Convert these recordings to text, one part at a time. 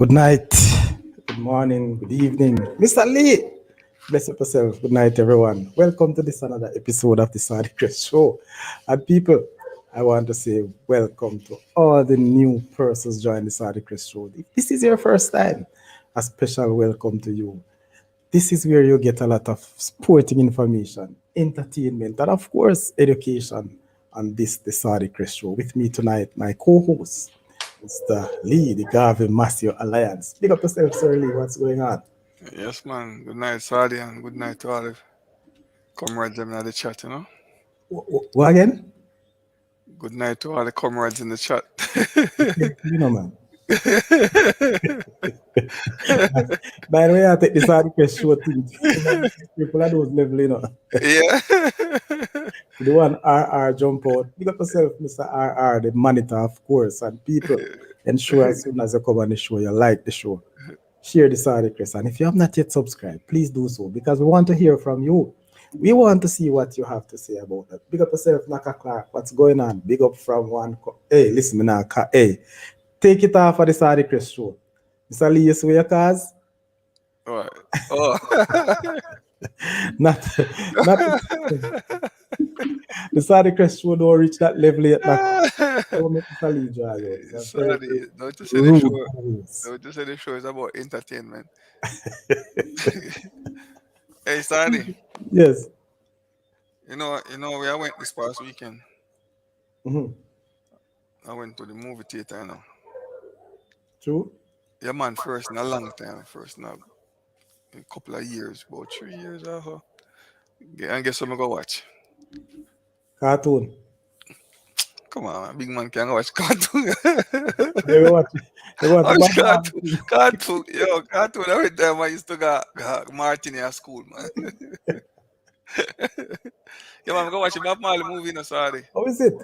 Good night, good morning, good evening. Mr. Lee, bless up yourself. Good night, everyone. Welcome to this another episode of the Sadicrest Show. And people, I want to say welcome to all the new persons joining the Sadicrest Show. If this is your first time, a special welcome to you. This is where you get a lot of sporting information, entertainment, and of course, education on this, the Sadicrest Show. With me tonight, my co-host, Mr. Lee, the Garvin Matthew Alliance. Big up yourself, Sir Lee. What's going on? Yes, man. Good night, Sadi, and good night to all the comrades in the chat, you know. What again? Good night to all the comrades in the chat. You know, man. By the way, I take this Sadicrest Show thing. People at those level, you know. Yeah. The one RR jump out. Big up yourself, Mr. RR, the monitor, of course. And people, ensure as soon as you come on the show, you like the show. Share the Sadicrest. And if you have not yet subscribed, please do so because we want to hear from you. We want to see what you have to say about that. Big up yourself, Naka Clark. What's going on? Big up from one. Hey, listen, me now. Hey, take it off for the Sadicrest show. Mr. Lee, you swear your cars? All right. Oh. Not, not the Sadicrest show don't reach that level yet. Don't make Mr. Lee draw you. It's a very, Sadi, very don't you say the rude show? rules. Don't you say the show is about entertainment? Hey, Sadi. Yes. Where I went this past weekend. Mm-hmm. I went to the movie theater, you know. True. Yeah, man. First in a long time. First in a couple of years, about 3 years or how. And guess what I'm gonna watch? Cartoon. Come on, man. Big man can watch cartoon. You watch, you watch the Watch Batman cartoon. thing. Cartoon every time I used to go Martin at school, man. Yeah, man, I'm gonna watch the Bob Marley movie, no sorry. How is it?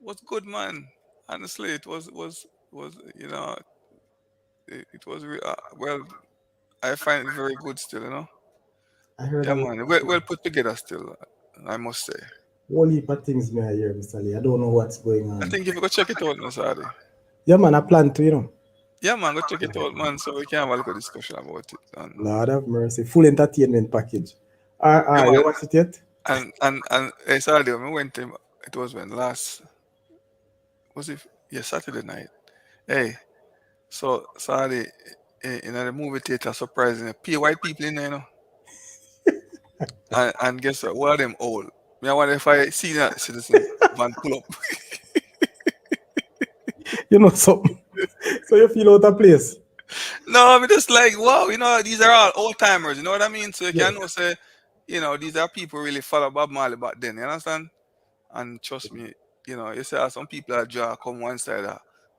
Was good, man. Honestly, it was it was well. I find it very good still, you know. I heard Yeah, a lot man. of Well things. put together still. I must say. Whole heap of things me I hear, Mr. Lee. I don't know what's going I on. think if you go check it out, no sorry. Yeah, man, I plan to, you know. Yeah, man, go check it out, man. So we can have a little discussion about it. And Lord have mercy. Full entertainment package. yeah, You man. watch it yet? And Saturday when we went to it was when last was it yeah Saturday night. Hey, so Saturday in the movie theater surprisingly pay white people in there, you know. And guess what? One of them old. Me I wonder if I see that citizen van pull up. You know something. So you feel out of place. No, I'm just like, wow, these are all old timers, you know what I mean? So you Yeah. can know say, these are people who really follow Bob Marley back then, you understand? And trust me, you see how some people that draw come one side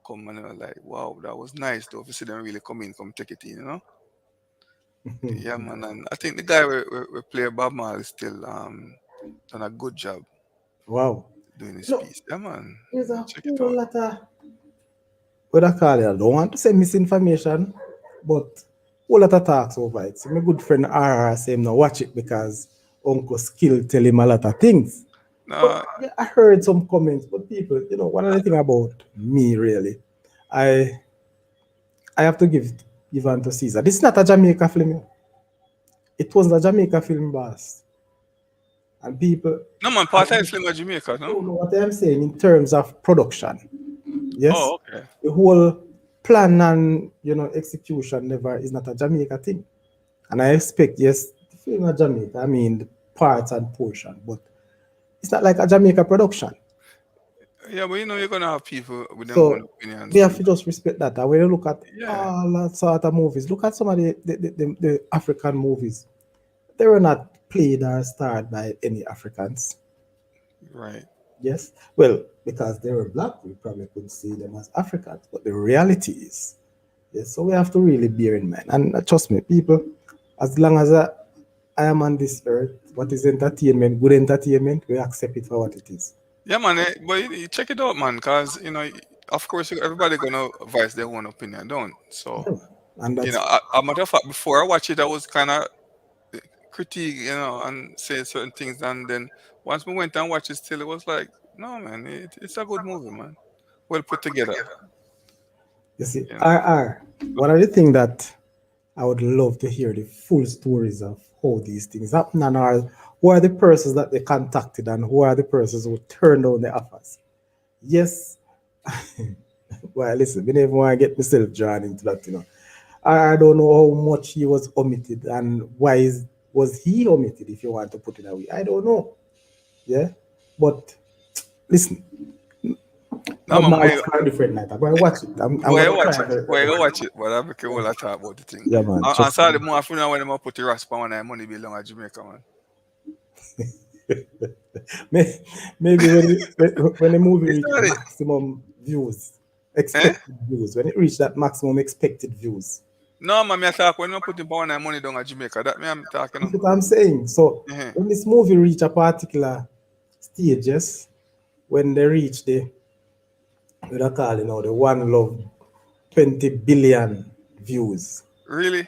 come and they're like, wow, that was nice though. If you see them really come take it in, you know? Yeah, man. And I think the guy we play Bob Marley still done a good job Wow. doing his No, piece. Yeah, man. there's a Check it whole out. lot of what I call it. I don't want to say misinformation, but whole lot of talks over it. So my good friend RR say him now watch it because Uncle Skill tell him a lot of things. But No, yeah, I heard some comments, but people, one of the thing about me really, I I have to give unto Caesar. This is not a Jamaica film. It was a Jamaica film, boss. And people no, man. I Part of film of Jamaica, no? don't know what I'm saying in terms of production. Yes, Oh, okay. the whole plan and execution never is not a Jamaica thing. And I expect yes, the film of Jamaica. I mean the parts and portion, but it's not like a Jamaica production. Yeah, but you're gonna have people with their own So opinions we have too. to just respect that. And when you look at Yeah, all that sort of movies, look at some of the African movies. They were not played or starred by any Africans. right. Yes. Well, because they were black, we probably could see them as Africans. But the reality is, yes, so we have to really bear in mind. And trust me, people, as long as I am on this earth, what is entertainment, good entertainment, we accept it for what it is. Yeah, man. But you check it out, man, because of course, everybody gonna voice their own opinion, don't? So, Yeah. And that's a matter of fact, before I watch it, I was kind of critique, and say certain things, and then once we went and watched it, still, it was like, no, man, it's a good movie, man. Well put together. You see, You know. RR, one of the things that I would love to hear the full stories of how these things happen and are, who are the persons that they contacted and who are the persons who turned down the offers. Yes, well, listen, we never want to get myself drawn into that, you know. I don't know how much he was omitted and why was he omitted, if you want to put it that way. I don't know. Yeah. But listen, No Bob man, Marley's for a different night. I'm going to watch it. I'm go going ahead to watch try it. very, Go very ahead hard. watch it. But I make you all talk about the thing. Yeah, man. I Trust saw me. the more after now when I put the rasp on and money belong at Jamaica, man. Maybe when the movie Is reached that it? maximum views, Eh? expected views, when it reached that maximum expected views, No man, me I talk when I put the pound and money down at Jamaica. That me I'm talking that's on. what I'm saying. So Uh-huh. when this movie reached a particular stage, yes, when they reach the, what I call, you know, the one love 20 billion views. Really?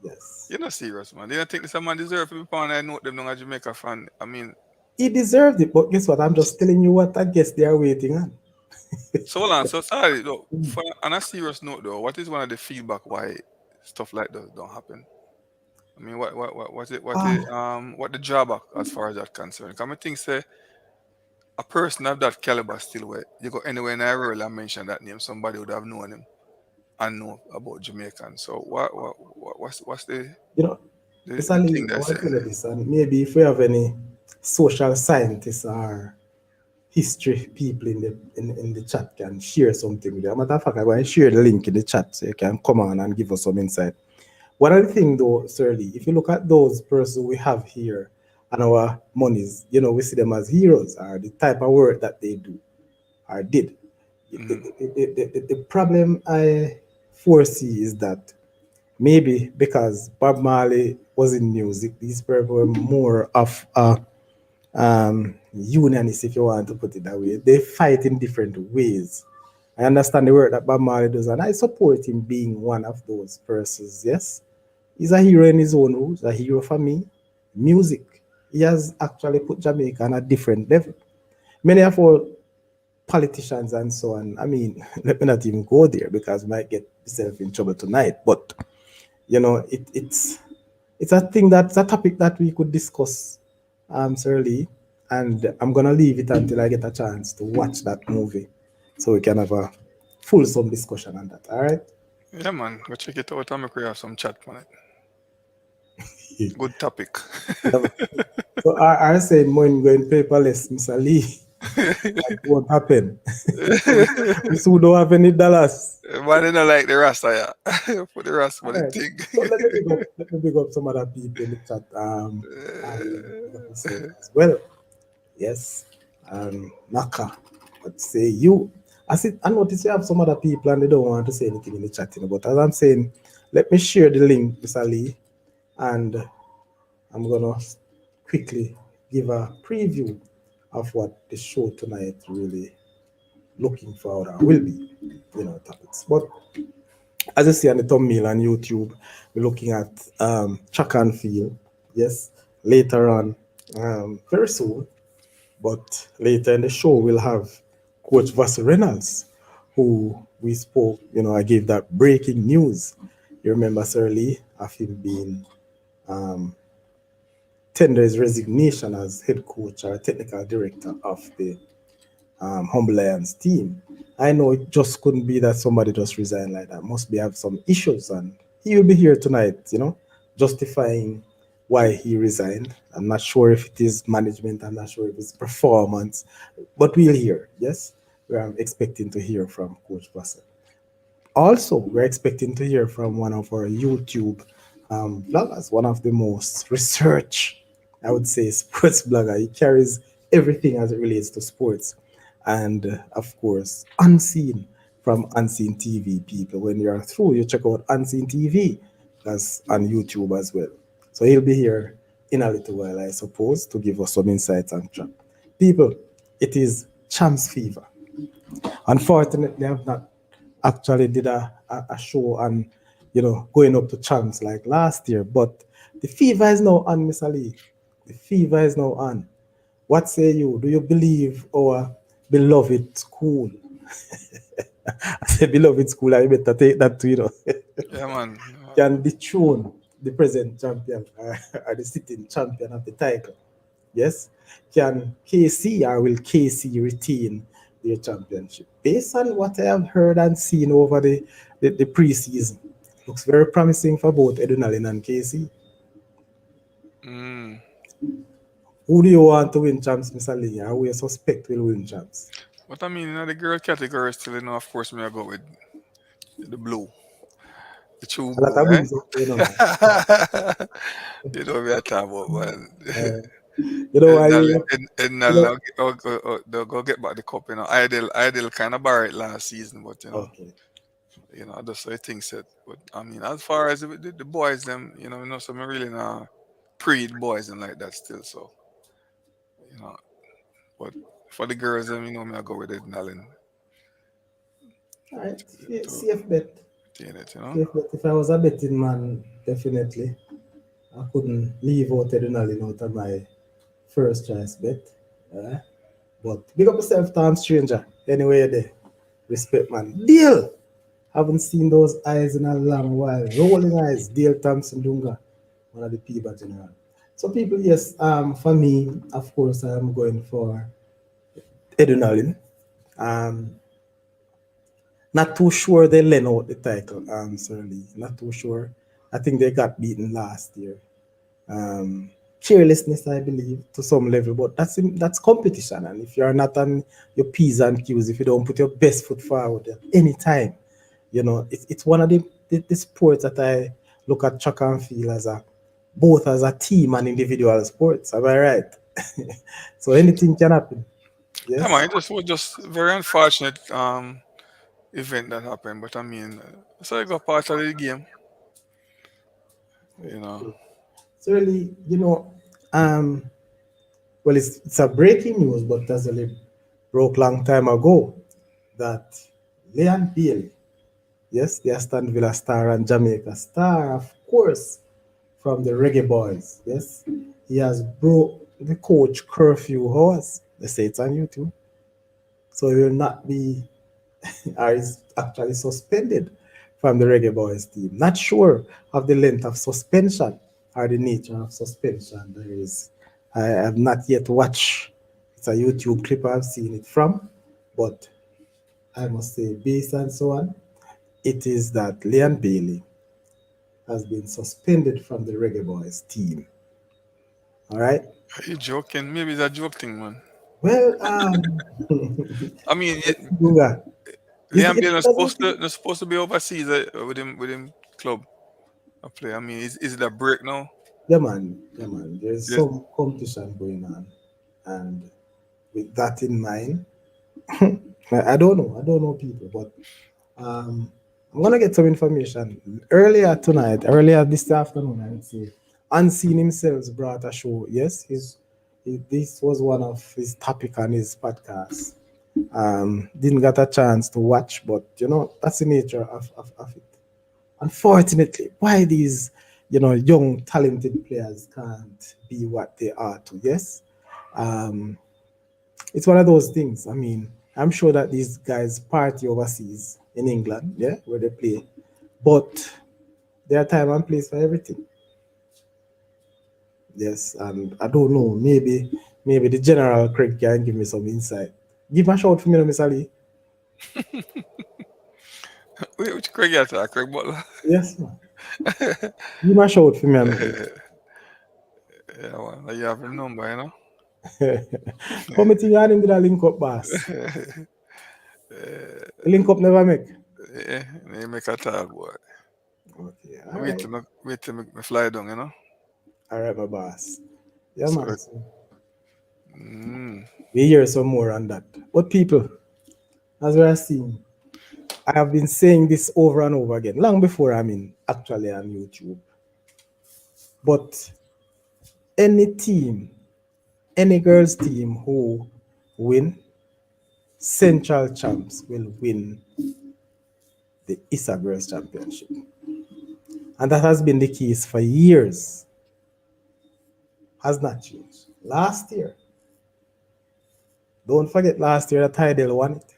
Yes. You're not serious, man. You don't think this man deserve to be pound and note them down at Jamaica fan? I mean, He deserved it, but guess what? I'm just telling you what I guess they are waiting on. so hold on. So sorry, though. For on a serious note, though, what is one of the feedback why stuff like that don't happen? I mean, Ah, what the drawback as far as that concerned? Come I think say a person of that caliber still where you go anywhere in the world and mention that name, somebody would have known him and know about Jamaican. So what's you know, the, Mr. the Ali, thing I they're want to saying tell you there? this, and maybe if we have any social scientists or history people in the chat can share something with you. As a matter of fact, I'm going to share the link in the chat so you can come on and give us some insight. One of the things though, Sir Lee, if you look at those persons we have here and our monies, you know, we see them as heroes or the type of work that they do or did. Hmm. The problem I foresee is that maybe because Bob Marley was in music, these people were more of a unionists, if you want to put it that way. They fight in different ways. I understand the work that Bob Marley does, and I support him being one of those persons. Yes, he's a hero in his own rules, a hero for me. Music, he has actually put Jamaica on a different level. Many of our politicians and so on. I mean, let me not even go there because we might get myself in trouble tonight. But you know, it's a thing that's a topic that we could discuss, Sir Lee, and I'm gonna leave it until I get a chance to watch that movie, so we can have a fulsome discussion on that. All right? Yeah, man. Go check it out. I'm gonna have some chat on it. Good topic. Yeah, man. So I say mine going paperless, Mr. Lee. That won't happen. We still don't have any dollars. Man, they not like the Rasta, yeah. Put the Rasta All on the right. thing. So let me big up some other people in the chat. And big up yourself as well. Yes. Naka. What say you? I notice you have some other people and they don't want to say anything in the chat, you know. But as I'm saying, let me share the link, Mr. Lee, and I'm gonna quickly give a preview of what the show tonight really looking for or will be, you know, topics. But as you see on the thumbnail on YouTube, we're looking at track and field. Yes, later on, very soon, but later in the show, we'll have Coach Vassy Reynolds, who we spoke. You know, I gave that breaking news. You remember, Sir Lee, of him being tender his resignation as head coach or technical director of the Humble Lions team. I know it just couldn't be that somebody just resigned like that. Must be have some issues, and he will be here tonight, you know, justifying why he resigned. I'm not sure if it is management. I'm not sure if it's performance, but we'll hear. Yes, we're expecting to hear from Coach Bassett. Also, we're expecting to hear from one of our YouTube bloggers, one of the most research, I would say, sports blogger. He carries everything as it relates to sports. And of course, Unseen from Unseen TV people. When you're through, you check out Unseen TV. That's on YouTube as well. So he'll be here in a little while, I suppose, to give us some insights on track. People, it is champs fever. Unfortunately, I've not actually did a show on, you know, going up to champs like last year, but the fever is now on, Miss Ali. The fever is now on. What say you? Do you believe our beloved school I said, beloved school, I better take that to, Yeah, man. can dethrone the present champion or the sitting champion of the title. Yes. Can KC or will KC retain their championship? Based on what I have heard and seen over the preseason, looks very promising for both Edwin and KC. Mm. Who do you want to win champs, Mr. Lee? Or who you suspect will win champs? But I mean, the girl category still, of course, me I go with the blue, the true A lot blue, of right? blues out there, now. You know me I talk about, man. Uh, you know why? And You know, they'll go get back the cup. Idle kind of buried last season, but okay. I just say things said. But I mean, as far as the boys, them, some really not pre boys and like that still. So you know, but for the girls, them, me I go with it, Nalin, All right. to Safe bet. retain it. Safe bet. If I was a betting man, definitely I couldn't leave out Edunali out of my first choice bet. Uh, but big up yourself, Tom Stranger. Anyway, you're there. Respect, man. Deal. Haven't seen those eyes in a long while. Rolling eyes. Dale Thompson Dunga, one of the Peabody General. So people, yes, for me, of course, I'm going for Edunalin. Um, not too sure they lend out the title, certainly. Not too sure. I think they got beaten last year. Carelessness, I believe, to some level, but that's competition. And if you're not on your P's and Q's, if you don't put your best foot forward at any time, it's one of the sports that I look at track and field as a both as a team and individual sports. Am I right? So anything can happen. Yeah, Yes. man, it just was just very unfortunate event that happened. But I mean, so I got part of the game, you know. So really, um, well, it's a breaking news, but that's really broke long time ago that Leon Bailey, yes, the Aston Villa star and Jamaica star, of course, from the Reggae Boys, yes, he has broke the coach curfew hours. They say it's on YouTube, so he will not be, or is actually suspended from the Reggae Boys team. Not sure of the length of suspension or the nature of suspension. I have not yet watched. It's a YouTube clip I've seen it from, but I must say, based on so on, it is that Leon Bailey has been suspended from the Reggae Boys team. All right. Are you joking? Maybe it's a joke thing, man. Well, I mean, Gunga, Liam it Bailey doesn't. not supposed to be overseas with him club a play. I mean, is it a break now? Yeah, man. Yeah, man. There's Yes. some competition going on, and with that in mind, I don't know. I don't know people, but um, I'm gonna get some information earlier tonight, earlier this afternoon. I would say, Unseen himself brought a show. Yes, this was one of his topic on his podcast. Didn't get a chance to watch, but that's the nature of it. Unfortunately, why these young talented players can't be what they are to. Yes, um, it's one of those things. I mean, I'm sure that these guys party overseas in England, yeah, where they play, but there are time and place for everything. Yes, and I don't know. Maybe the general Craig can give me some insight. Give a shout for me, Miss Ali. Wait, which Craig you attack? Craig Butler. Yes, man. Give a shout for me, Miss Yeah, well, like you have him number, Ali. How many things him did a link up, boss? The link up never make. Yeah, they make a talk, boy. Okay, all right. Wait till me fly down, All right, my boss. Yeah, man. So, So mm, we hear some more on that. But people, as we are seeing, I have been saying this over and over again, long before actually on YouTube. But any team, any girls team who win Central Champs will win the ISA Girls Championship. And that has been the case for years. Has not changed. Last year, don't forget last year that Hydel won it.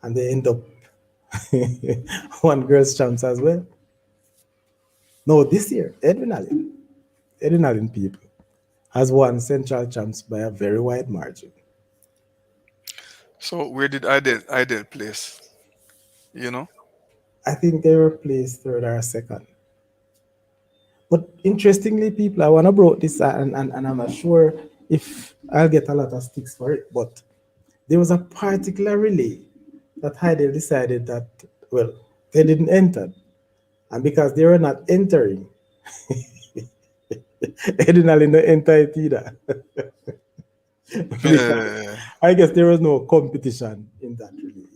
And they end up Won girls champs as well. No, this year, Edwin Allen people has won central champs by a very wide margin. So where did Hydel place? You know? I think they were placed third or second. But interestingly, people, I want to broach this, and I'm not sure if I'll get a lot of sticks for it, but there was a particular relay that Hydel decided that, well, they didn't enter. And because they were not entering, Edwin Allen didn't enter it either. Because I guess there was no competition in that really.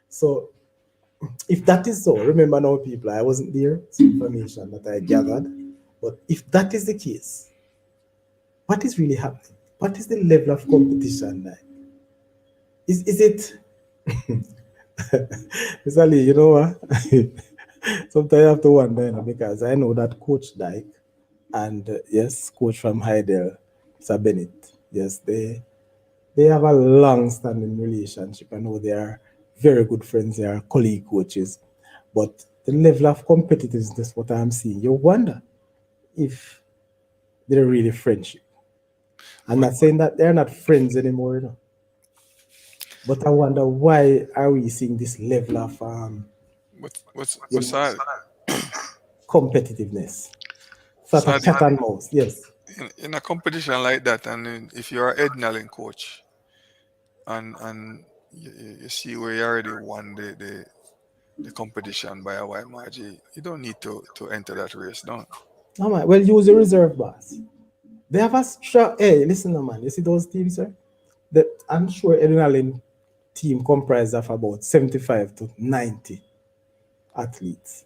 So if that is so, remember now, people, I wasn't there. It's information that I gathered. But if that is the case, what is really happening? What is the level of competition like? Is it Mr. Lee, you know what? Sometimes I have to wonder, because I know that Coach Dyke and yes, Coach from Hydel, Sir Bennett, yes, they have a long-standing relationship. I know they are very good friends. They are colleague coaches, but the level of competitiveness, what I'm seeing, you wonder if they're really friendship. I'm But not saying that they're not friends anymore, but I wonder why are we seeing this level of you what's know that? competitiveness, sort of Sadi, cat and mouse. Yes, in a competition like that, and then if you're an Ednalin coach and you see where you already won the competition by a wide margin, you don't need to enter that race, don't. all right. Well, use your reserve boss. They have a strong. Hey, listen, no, man. You see those teams, sir? That I'm sure adrenaline team comprised of about 75 to 90 athletes.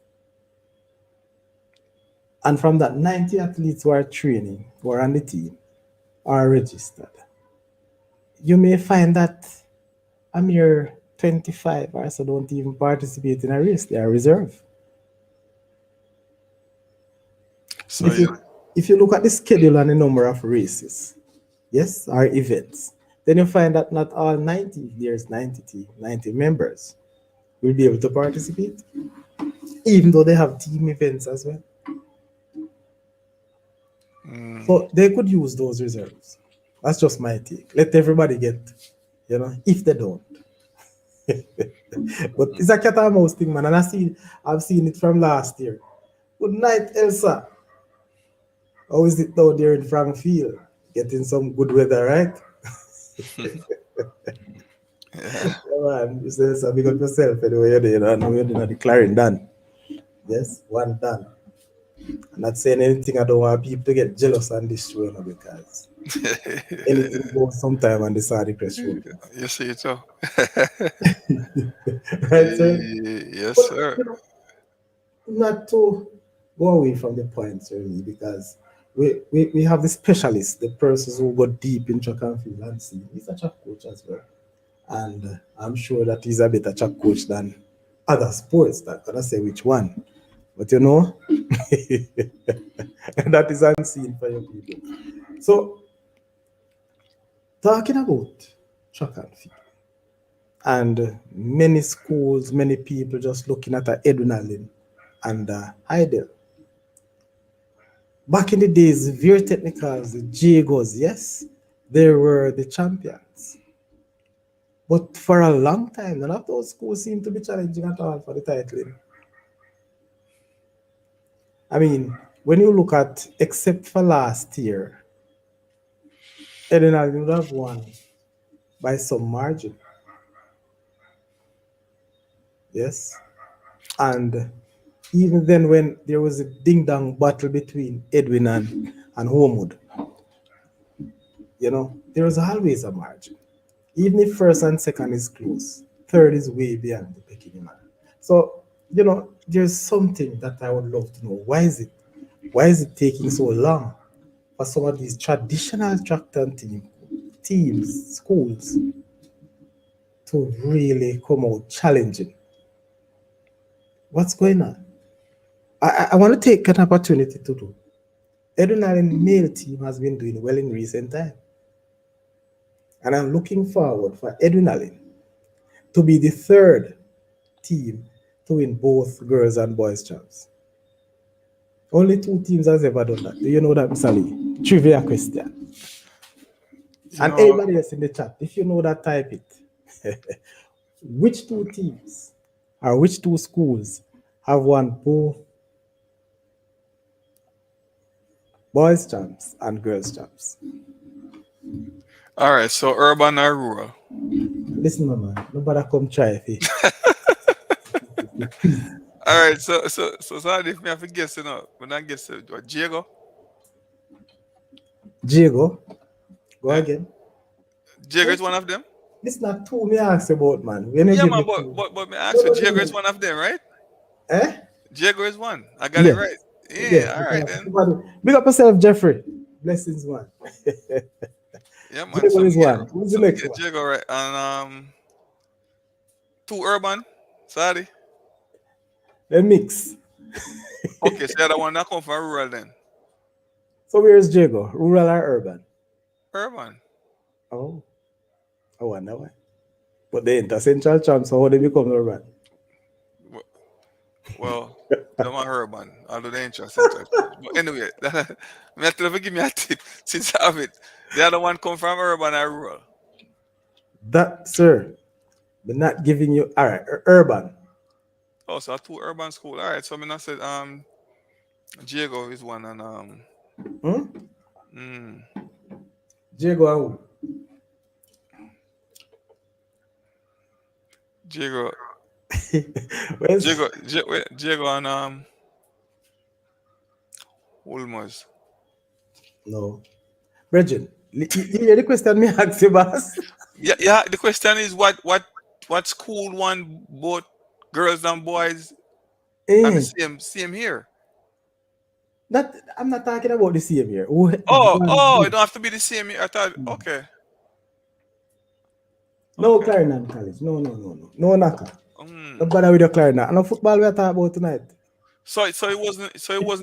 And from that 90 athletes who are training, who are on the team, are registered. You may find that a mere 25 or so don't even participate in a race. They are reserved. So If you if you look at the schedule and the number of races, yes, or events, then you find that not all 90, if there's 90 members, will be able to participate, even though they have team events as well. mm, So they could use those reserves. That's just my take. Let everybody get, if they don't. But it's a cat and mouse thing, man. And I've seen it from last year. Good night, Elsa. How is it down there in Frankfield? Getting some good weather, right? yeah. Yeah, man. You say, so big up yourself anyway. You're doing, I know you're doing the clearing done. Yes, one done. I'm not saying anything. I don't want people to get jealous on this show, because anything goes sometime on the Sadi Crest show. You see it too. Right, sir? Yes, But, sir. not to go away from the points really, because we have the specialists, the persons who go deep in track and field and see. He's a track coach as well. And I'm sure that he's a better track coach than other sports. That gonna say which one. But that is unseen for your people. So talking about track and field, and many schools, many people just looking at Edwin Allen and Hydel. Back in the days, Veer Technicals, the Jagos, yes, they were the champions. But for a long time, none of those schools seem to be challenging at all for the title. I mean, when you look at, except for last year, Edinal would have won by some margin, yes. And even then, when there was a ding dong battle between Edwin and Homewood, there was always a margin. Even if first and second is close, third is way beyond the pecking order. So, there's something that I would love to know. Why is it taking so long for some of these traditional tractor teams, schools, to really come out challenging? What's going on? I want to take an opportunity to do. Edwin Allen male team has been doing well in recent time. And I'm looking forward for Edwin Allen to be the third team to win both girls and boys champs. Only two teams has ever done that. Do you know that, Mr. Lee? Trivia question. You And know, anybody else in the chat, if you know that, type it. Which two teams or which two schools have won both boys champs and girls champs? all right. So urban or rural? Listen, my man, nobody come try if he All right. So sorry if me have to guess, when I guess what Diego, Diego, go eh? again. Diego What? is one of them. This not two me ask about, man. When you Yeah, give man. me But two. but but me No, ask you, no, no, Diego is no. one of them, right? Eh? Diego is one. I got it Yes. right. Yes. Yeah. All right then. Big up yourself, Jeffrey. Blessings, man. Yeah, man. Diego So me is get one. Who's the next one? Diego right, and two urban. Sorry. A mix. Okay, so the other one that come from rural then. So where's Diego? Rural or urban? Urban. Oh, I wonder why. But they ain't a central champ, so how they become urban? Well, well, them are urban, although they ain't just central church. But anyway, me have to give me a tip since I have it. The other one come from urban or rural. That, sir, but not giving you all right, urban. Oh, so two urban school. All right, so I said Diego is one and Hmm? mm, Diego and Diego who? Where's Diego and Ulmos. no. Bridget, you hear the question me ask you, boss? Yeah, yeah. The question is what school won both girls and boys and the Eh, same here. not, I'm not talking about the same here. Who one Oh, it did? don't have to be the same here. I thought okay. No Okay. Clarion College. No, no, no, no. No knocker. No Mm. bother with the Clarion. No football we are talking about tonight. So it wasn't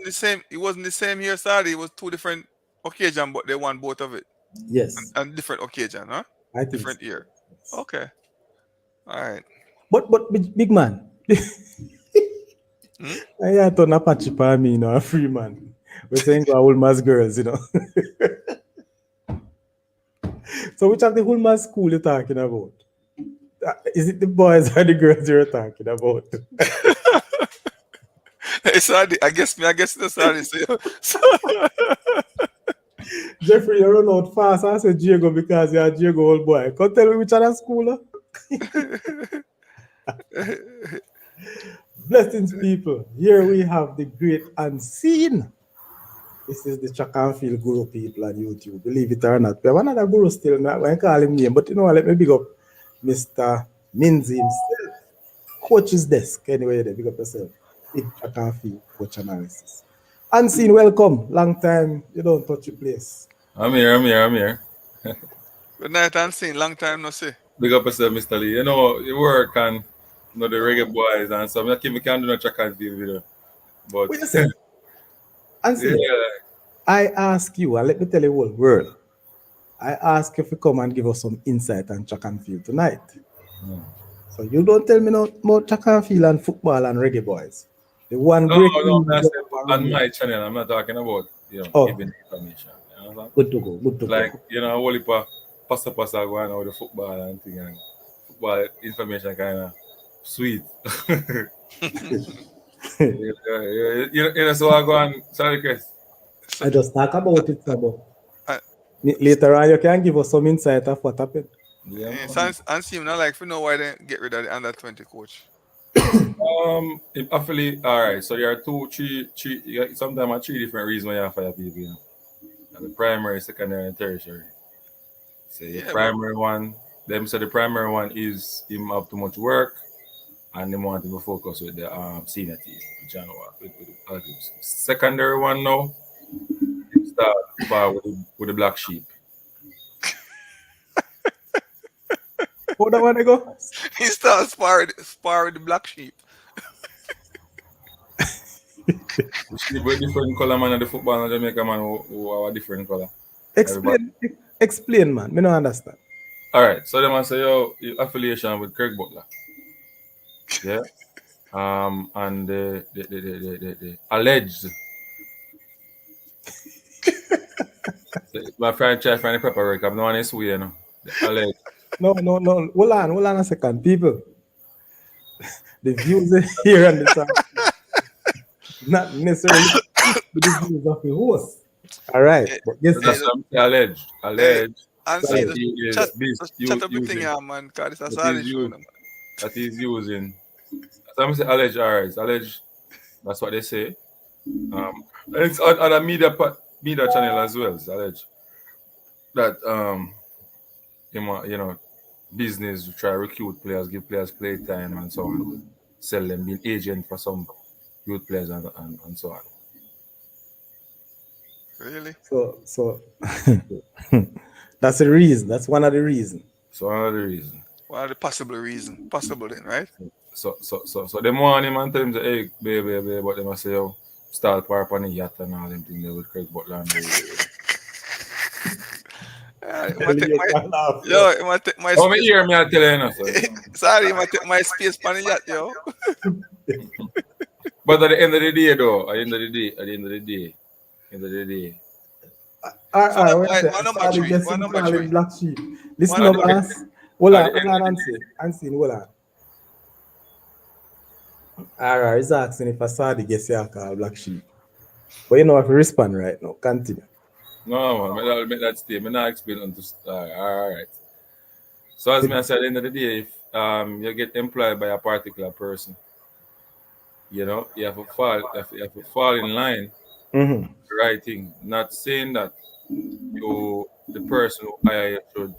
the same. It wasn't the same here, Saturday. It was two different occasion, but they won both of it Yes, and different occasion, huh? I think so. Different year. Yes. Okay. All right. But big man, Hmm? I had to Apache for me, a free man. We're saying go Ulmas girls. So which of the Ulmas school you talking about? Is it the boys or the girls you're talking about? Hey, Saturday. I guess the Saturday. So Jeffrey, you run out fast. I said Diego because you're a Diego old boy. Come tell me which other school? Blessings, people. Here we have the great unseen. This is the track and field guru people on YouTube. Believe it or not. We have another guru still. I won't call him name, but let me big up Mr. Minzy himself. Coach's desk. Anyway, big up yourself. Big track and field coach analysis. Unseen, welcome. Long time. You don't touch your place. I'm here. good night, Unseen. Long time no see. Big up yourself, Mr. Lee. You work and the reggae boys and so we can do no track and field video. But What you say? Unseen. yeah, I ask you, and let me tell you whole world. I ask you if you come and give us some insight on track and field tonight. Hmm. So you don't tell me no more track and field and football and reggae boys. The one no, great no, thing I you said have on running. my channel, I'm not talking about Oh, giving information. You understand? good to go, good to Like, go. a whole heap of pasta going on with the football and thing and football information kinda sweet. So I go on sorry Chris. So, I just talk about it, so uh, later on you can give us some insight of what happened. Yeah, man. Sans Unseen, not like if you know why they get rid of the under 20 coach. If actually, all right. So there are two, three. Sometimes three different reasons why you fire people. And the primary, secondary, and tertiary. So the Yeah, but primary one, them say the primary one is him have too much work, and they want to be focused with the senior team, which I know with the other groups. Secondary one now, him start far with the black sheep. How that one to go? he starts spar with the black sheep. The sheep with different color man and the football and Jamaica man who are a different color. Everybody. Explain, man. Me no understand. All right. So them I say your affiliation with Craig Butler. Yeah. And the alleged. My friend try to find the proper work. I'm not on his way, you know. The alleged. No, no, no. Hold on a second, people. The views here on this are not necessarily the views of the host. All right, Hey, but guess hey, That's what? just- what I'm saying, alleged. hey, Alleged and that see, Solid. just he chat, is just chat everything, using yeah, man. Cause it's a that solid he's show, used man. that he's using. Some say alleged, alright, it's alleged. That's what they say. And it's on a media channel as well. It's alleged that you know business to try recruit players, give players play time and so on to sell them, being agent for some youth players and so on. Really? So that's the reason. That's one of the reasons. So another reason. What are the possible reason? Possible then, right? So them want him and tell him say, hey, baby, but they must say, yo, start park on the yacht and all them things there with Craig Butler and the It might Ellie, take you my can't laugh, yo. yo, it might take my Oh, me space. hear me I tell you, you know, so. Sorry, it might take my space pan the yacht, yo. But at the end of the day, though, at the end of the day, end of the day, So All right, when I why, say why I number saw the three? guess Why him number call him three? black sheep. Why Listen at up, the number end, boss. Hold at on, the hold end on, of the Ansi. Ansi, hold on. All right, he's asking if I saw the guess you call black sheep. But you know if you respond right now. Continue. no, man, I'll make that statement. I explain on to start. All right. So as me I said, at the end of the day, if you get employed by a particular person, you know, you have to fall in line, Mm-hmm. the right thing. Not saying that you the person who hire you should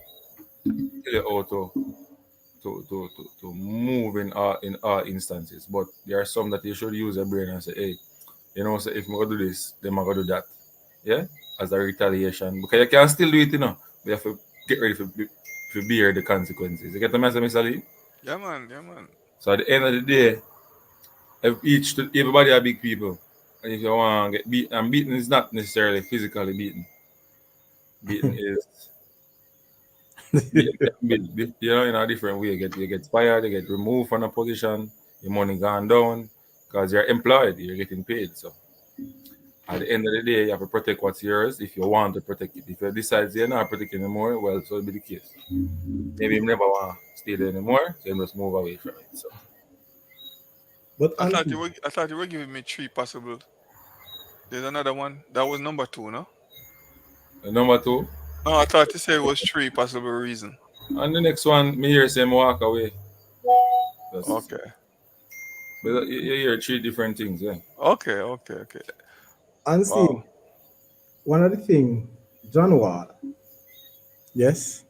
tell you how to move in all instances. But there are some that you should use your brain and say, hey, you know, so if I'm gonna do this, then I'm gonna do that. Yeah? As a retaliation. Because you can still do it, you know. But you have to get ready for bear the consequences. You get the message, Mr. Lee? Yeah man, yeah man. So at the end of the day, everybody are big people. And if you want to get beaten, and beaten is not necessarily physically beaten. Beaten is you know, in a different way. You get fired, you get removed from a position, your money gone down because you're employed, you're getting paid. So at the end of the day, you have to protect what's yours if you want to protect it. If you decide you're not protecting anymore, well, so will be the case. Maybe you never want to stay there anymore, so you just move away from it. So But Ansi, I thought you were giving me three possible. There's another one. That was number two, no? number two, No, I thought you said it was three possible reason. and the next one, me hear say me walk away. Just, Okay. but you hear three different things, yeah. Okay. Ansi, Wow. one of the thing, John Wall, yes,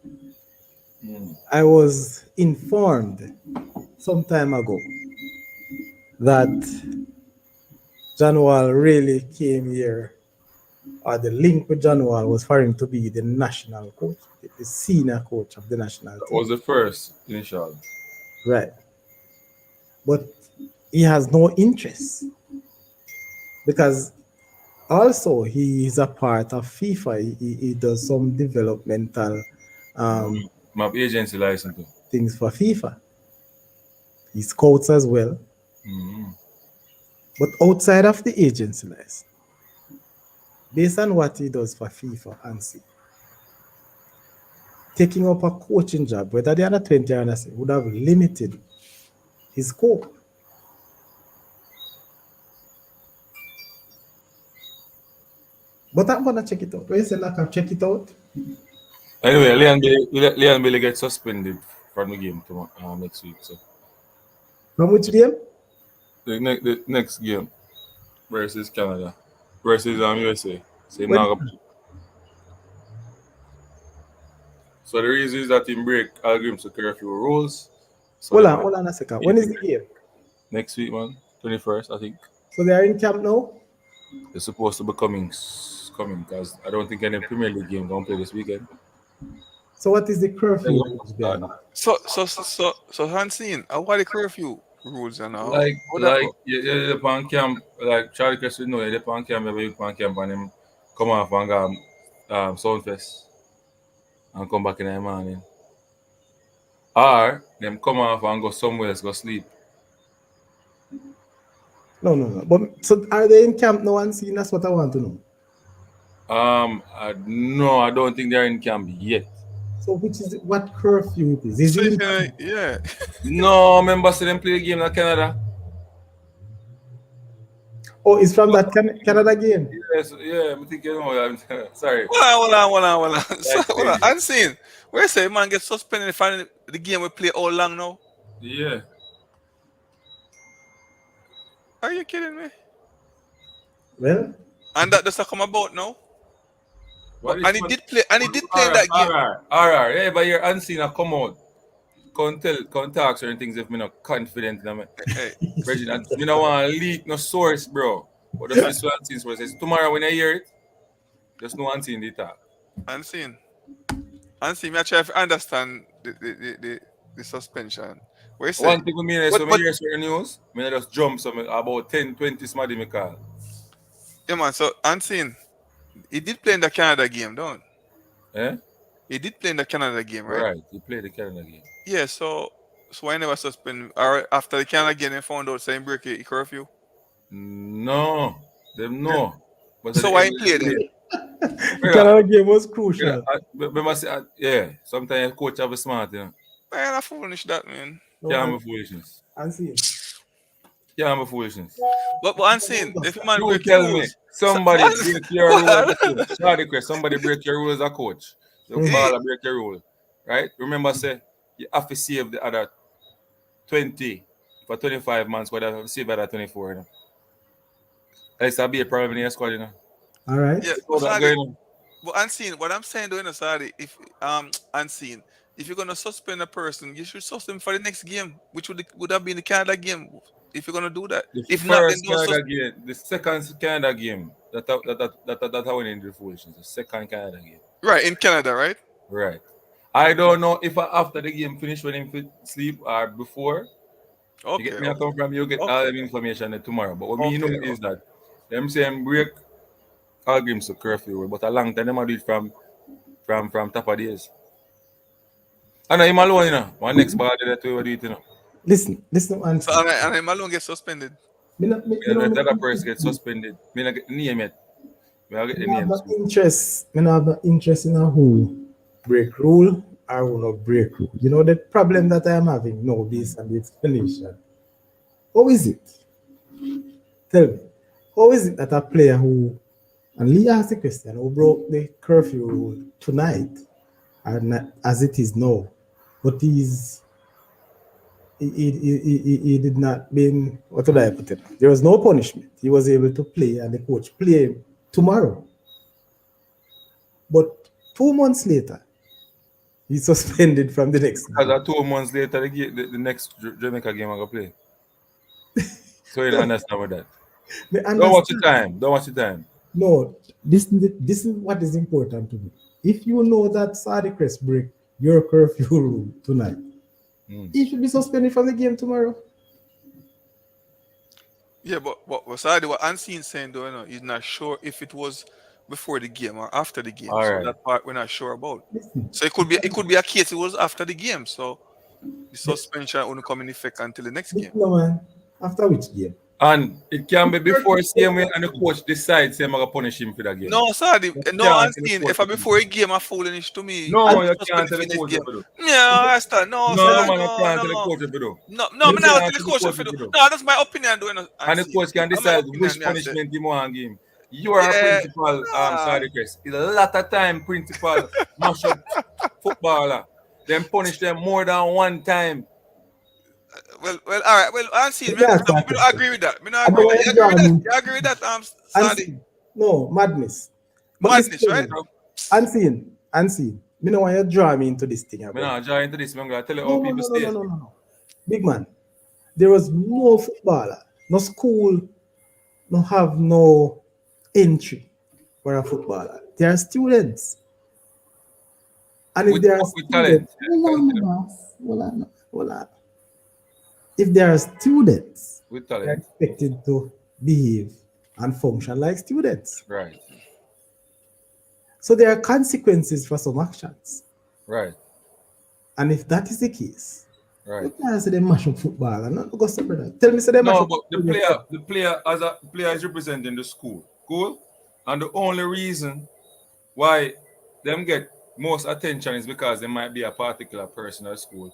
Mm. I was informed some time ago that John Wall really came here, or the link with John Wall was for him to be the national coach, the senior coach of the national That team. was the first initial. Right. But he has no interest because also he is a part of FIFA. He does some developmental um, My agency license too. things for FIFA. He scouts as well. Mm. But outside of the agency license, based on what he does for FIFA and see, taking up a coaching job, whether the under 20 or under would have limited his scope. But I'm gonna check it out. When you say like I check it out, Anyway, Leon Bailey gets suspended from the game tomorrow, next week. So from which game? the next game versus Canada versus USA. So him When not go. So the reason is that he break all games to curfew rules. So hold on a second. When keep is him the game? next week, man. 21st, I think. So they are in camp now? They're supposed to be coming because I don't think any Premier League game gonna play this weekend. So what is the They're curfew gonna rules start. behind it? So Hansine, what are the curfew rules and how that Like go? you upon camp, like Charlie Chris would know, you upon camp, maybe you upon camp and him come off and go Soundfest and come back in the morning. Or them come off and go somewhere else, go sleep. No. But so are they in camp now and seeing? That's what I want to know. No, I don't think they're in camp yet. So which is what curfew it is? Is So he if in camp? yeah. No, remember, see them play the game in Canada. Oh, it's from that Canada game. Yes, yeah, I'm thinking, I'm sorry. Hold on. So, Like hold on. crazy. Unseen. Where say man get suspended if the game we play all long now? Yeah. Are you kidding me? Well, And that does not come about now. But What is and he one? did play and he did play in Alright, that game. alright, alright. Yeah, but you're unseen. I come out. Can't talk certain things if me not confident in them. Hey, Reggie, me don't want to leak no source, bro. But just this one thing says tomorrow when I hear it, just no one thing they talk. unseen. Unseen. Me I try to understand the suspension. Where you say? One thing with me is But when I but hear certain news, me I just jump some about 10, 20 somebody me call. yeah man, so unseen. He did play in the Canada game, don't? Eh? He did play in the Canada game, right? Right. You play the Canada game. Yeah, so why never suspend or after the Canada game they found out saying break a curfew? No. Them no. But at So the why end he of the play then? day, the brother, Canada game was brother, crucial. remember say, yeah, sometimes coach have a smart, Man, I foolish that man. No, Can't be foolishness. unseen. Can't be foolishness. But I'm saying if a man You break tell me, rules, so, somebody break your rule as a coach. what? Sorry, Chris, somebody break your rule as a coach. The Eh, baller break your rule. Right? Remember, say, you have to save the other 20 for 25 months, but you have to save the other 24. Else that'll be a problem in your squad, All right. yeah, You know but that sorry, going on. but unseen. What I'm saying though, sorry, if unseen, if you're gonna suspend a person, you should suspend him for the next game, which would have been the Canada game. If you're gonna do that, The if not, then first don't Canada suspend. game, the second Canada game, that how we the foolishness. The second Canada game. Right in Canada, right? Right. I don't know if after the game finish when him fit sleep or before. You get Okay, me? I come from you get all okay, the information tomorrow. But what me know okay. is that them say them break all games to curfew, but a long time them a do it from top of days. I know him alone, One next ball that we do it, Listen, So unseen. and Malone get suspended. Me Me no, know me, that other person get suspended. Me not get the name yet. Me I get me the no have name no soon. interest. Me no have no interest in a who break rule or who not break rule. You know the problem that I am having now based on the explanation. How is it? Tell me. How is it that a player who and Lee asked the question who broke the curfew rule tonight and as it is now, but he did not mean what would I put it? There was no punishment. He was able to play and the coach play him tomorrow. But 2 months later, he's suspended from the next Because game. 2 months later the next Jamaica game I go play. So you don't understand with that. Me Don't watch the understand. time. Don't watch the time. No, this is what is important to me. If you know that Sadi Crest break your curfew rule tonight, he should be suspended from the game tomorrow. Yeah, but sorry, what Unseen saying though, he's not sure if it was before the game or after the game. All So right. that part we're not sure about. Listen, So it could be a case it was after the game. So the suspension won't come in effect until the next game. no man. After which game? And it can be before same way and the coach decides say I'm gonna punish him for that game. No, sorry, You no can't tell the Unseen. coach If I to do. before a game are foolish to me, I No, should you can't suspend it tell for the the next coach game. to do. Yeah, I understand. No, No, sir, man, you no, can't tell the no. coach to do. No, You me not can't tell the tell the coach coach what to to do. do. No, that's my opinion doing And the Unseen. coach can That's my decide opinion, which me I say. punishment you want to give him. You are a Yeah, principal, nah. sorry, Chris. It's a lot of time principal mash up footballer. Then punish them more than one time. Well, all right. Well, Unseen, Let me ask me that not question. agree with that. Me not I agree know with that. where You you're agree with that? drawing. You agree with that? Sandy, Unseen. No, madness. But listen madness, to right? me. Unseen. Me know why you draw me into this thing I'm about. not join into this, man. I'm going to tell you No, how no, people no, no, no, stay. no, no, no. Big man. There was no footballer, no school, no have no entry for a footballer. They are students. And if they are With talent. students, hold on. If they are students, With they're talent. expected to behave and function like students. Right. So there are consequences for some actions. Right. And if that is the case, Right. You can't say they mash up football and not go separate that. Tell me say they mash No, up but the player is representing the school. Cool. And the only reason why them get most attention is because there might be a particular person at school.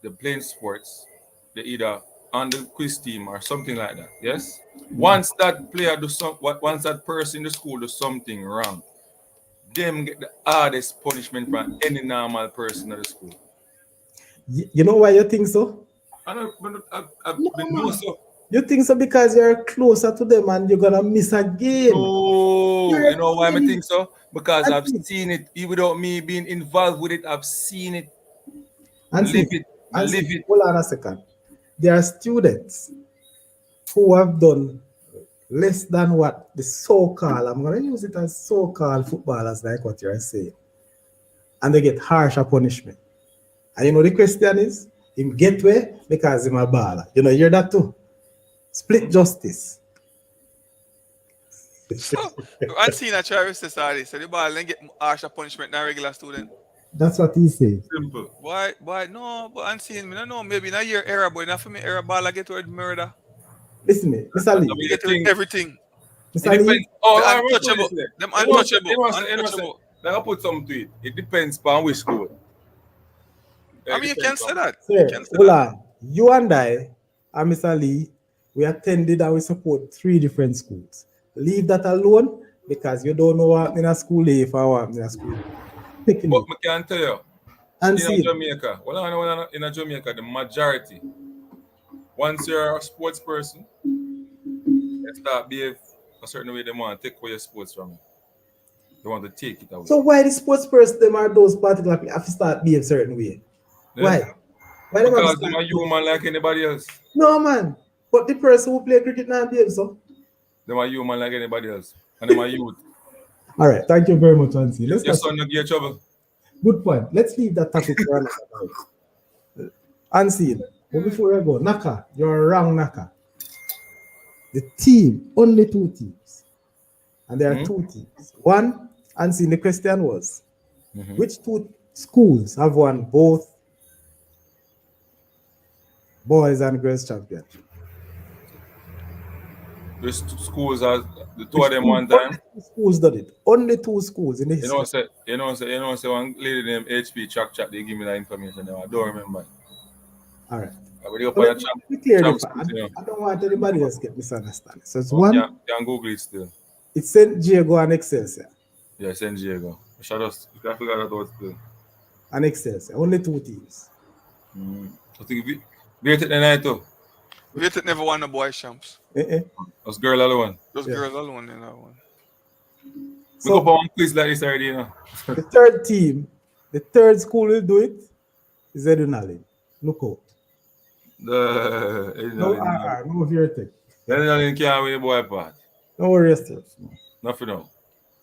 They're playing sports. They either on the quiz team or something like that. Yes. Once that player once that person in the school does something wrong, them get the hardest punishment from any normal person at the school. You know why you think so? I've No, been no man. so. You think so because you're closer to them and you're gonna miss a game. No, you know why I think so? Because And I've see, seen it, even without me being involved with it. I've seen it, and live see, it, and live see. it. Hold on a second. There are students who have done less than what the so-called, I'm gonna use it as so-called footballers, like what you're saying, and they get harsher punishment. And you know the question is, him get way because him a baller. You know, you hear that too. Split justice. So, unseen a try resist all this. So the ball then get harsher punishment than regular student. That's what he says. Simple. Why, no, but unseen, me no know, maybe not your era, but enough for me era ball I get with murder. Listen me, Mr. That's Lee. You the get with thing. everything. It Mr. Lee, depends. Oh, The I want to put untouchable. this there. Them You know, untouchable. Untouchable. like I put something to it. It depends on which school. I It mean, you depends can say on. that. You sir, can say hold that. on. You and I and Mr. Lee, we attended and we support 3 different schools. Leave that alone because you don't know what in a school if I want in a school. Take But it. I can tell you, And in a see, Jamaica, well, I know in a Jamaica, the majority, once you're a sports person, they start behave a certain way. They want to take away your sports from you. They want to take it away. so why the sports person them are those particular people have to start being a certain way? Yeah? Why? Why them have to Because they're start a behaving? human like anybody else. No man. But the person who play cricket now behave so. They're a human like anybody else. And they're a youth. All right, thank you very much, Ansi. Let's Your not son not get trouble. good point. Let's leave that topic for another time. Unseen. But before I go, Naka, you're wrong, Naka. The team, only 2 teams. And there are 2 teams. One, Unseen, the question was, which 2 schools have won both boys and girls championship? The schools are the two Which of them school, one time. only 2 schools did it. Only 2 schools in the history. Say one lady named HP chat, they give me that information now. I don't remember. All right. I already up So on let a me clear the champ fact. schools, you know. I don't want anybody else to get misunderstanding. So it's Oh, one, can Google it still. it's St. Diego and Excelsior. Yeah, San Diego. Shout out, you can figure that out still. And Excelsior. Only 2 teams. I think we take the night too. Wait, never won the boy champs. Us girl alone. Those Yeah. girls alone in that one. We So go for one quiz like this already, you know. the third team, the third school will do it is Edwin. Look out. No RR, no Vertec. Then can't win the boy part. No worry yourself. Nothing now.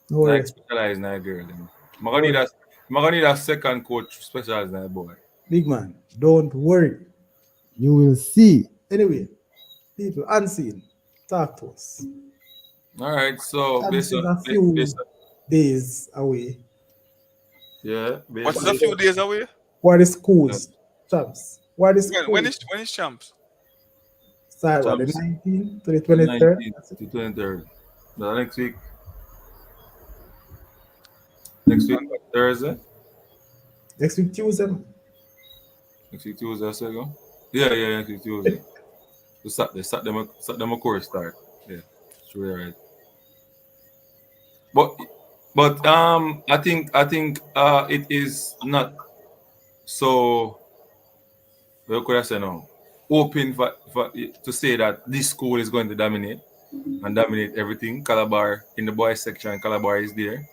No worry Like yourself. specialized in that girl. I'm gonna need a second coach specialized in that boy. Big man, don't worry. You will see. Anyway, people unseen, talk to us. All right, so Champs is a few days away. What's a few days away? What is schools? Champs. What is When schools? is champs? Start what, the Champs. 19th to the 23rd? 19th to 23rd. No, next week. Next week, Thursday. Next week, Tuesday. Next week, Tuesday, I say go. Yeah, next week, Tuesday. So start them a course start. Yeah, sure, right. But I think it is not so. What could I say now? Open for to say that this school is going to dominate and dominate everything. Calabar in the boys section, Calabar is there.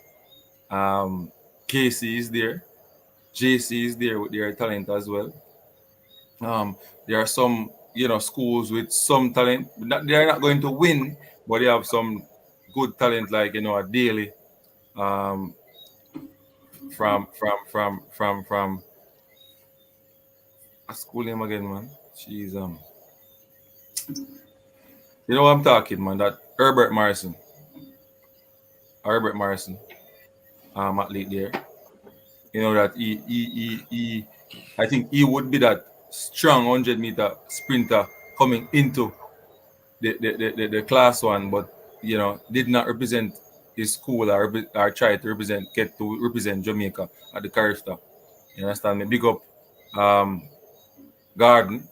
KC is there. JC is there with their talent as well. There are some schools with some talent. They're not going to win, but they have some good talent, like a Daily. From a school name again, man. She's you know what I'm talking, man. That Herbert Morrison, athlete there. You know that he I think he would be that strong 100-meter sprinter coming into the class one, but did not represent his school or try to get to represent Jamaica at the Carifta. You understand me? Big up Garden.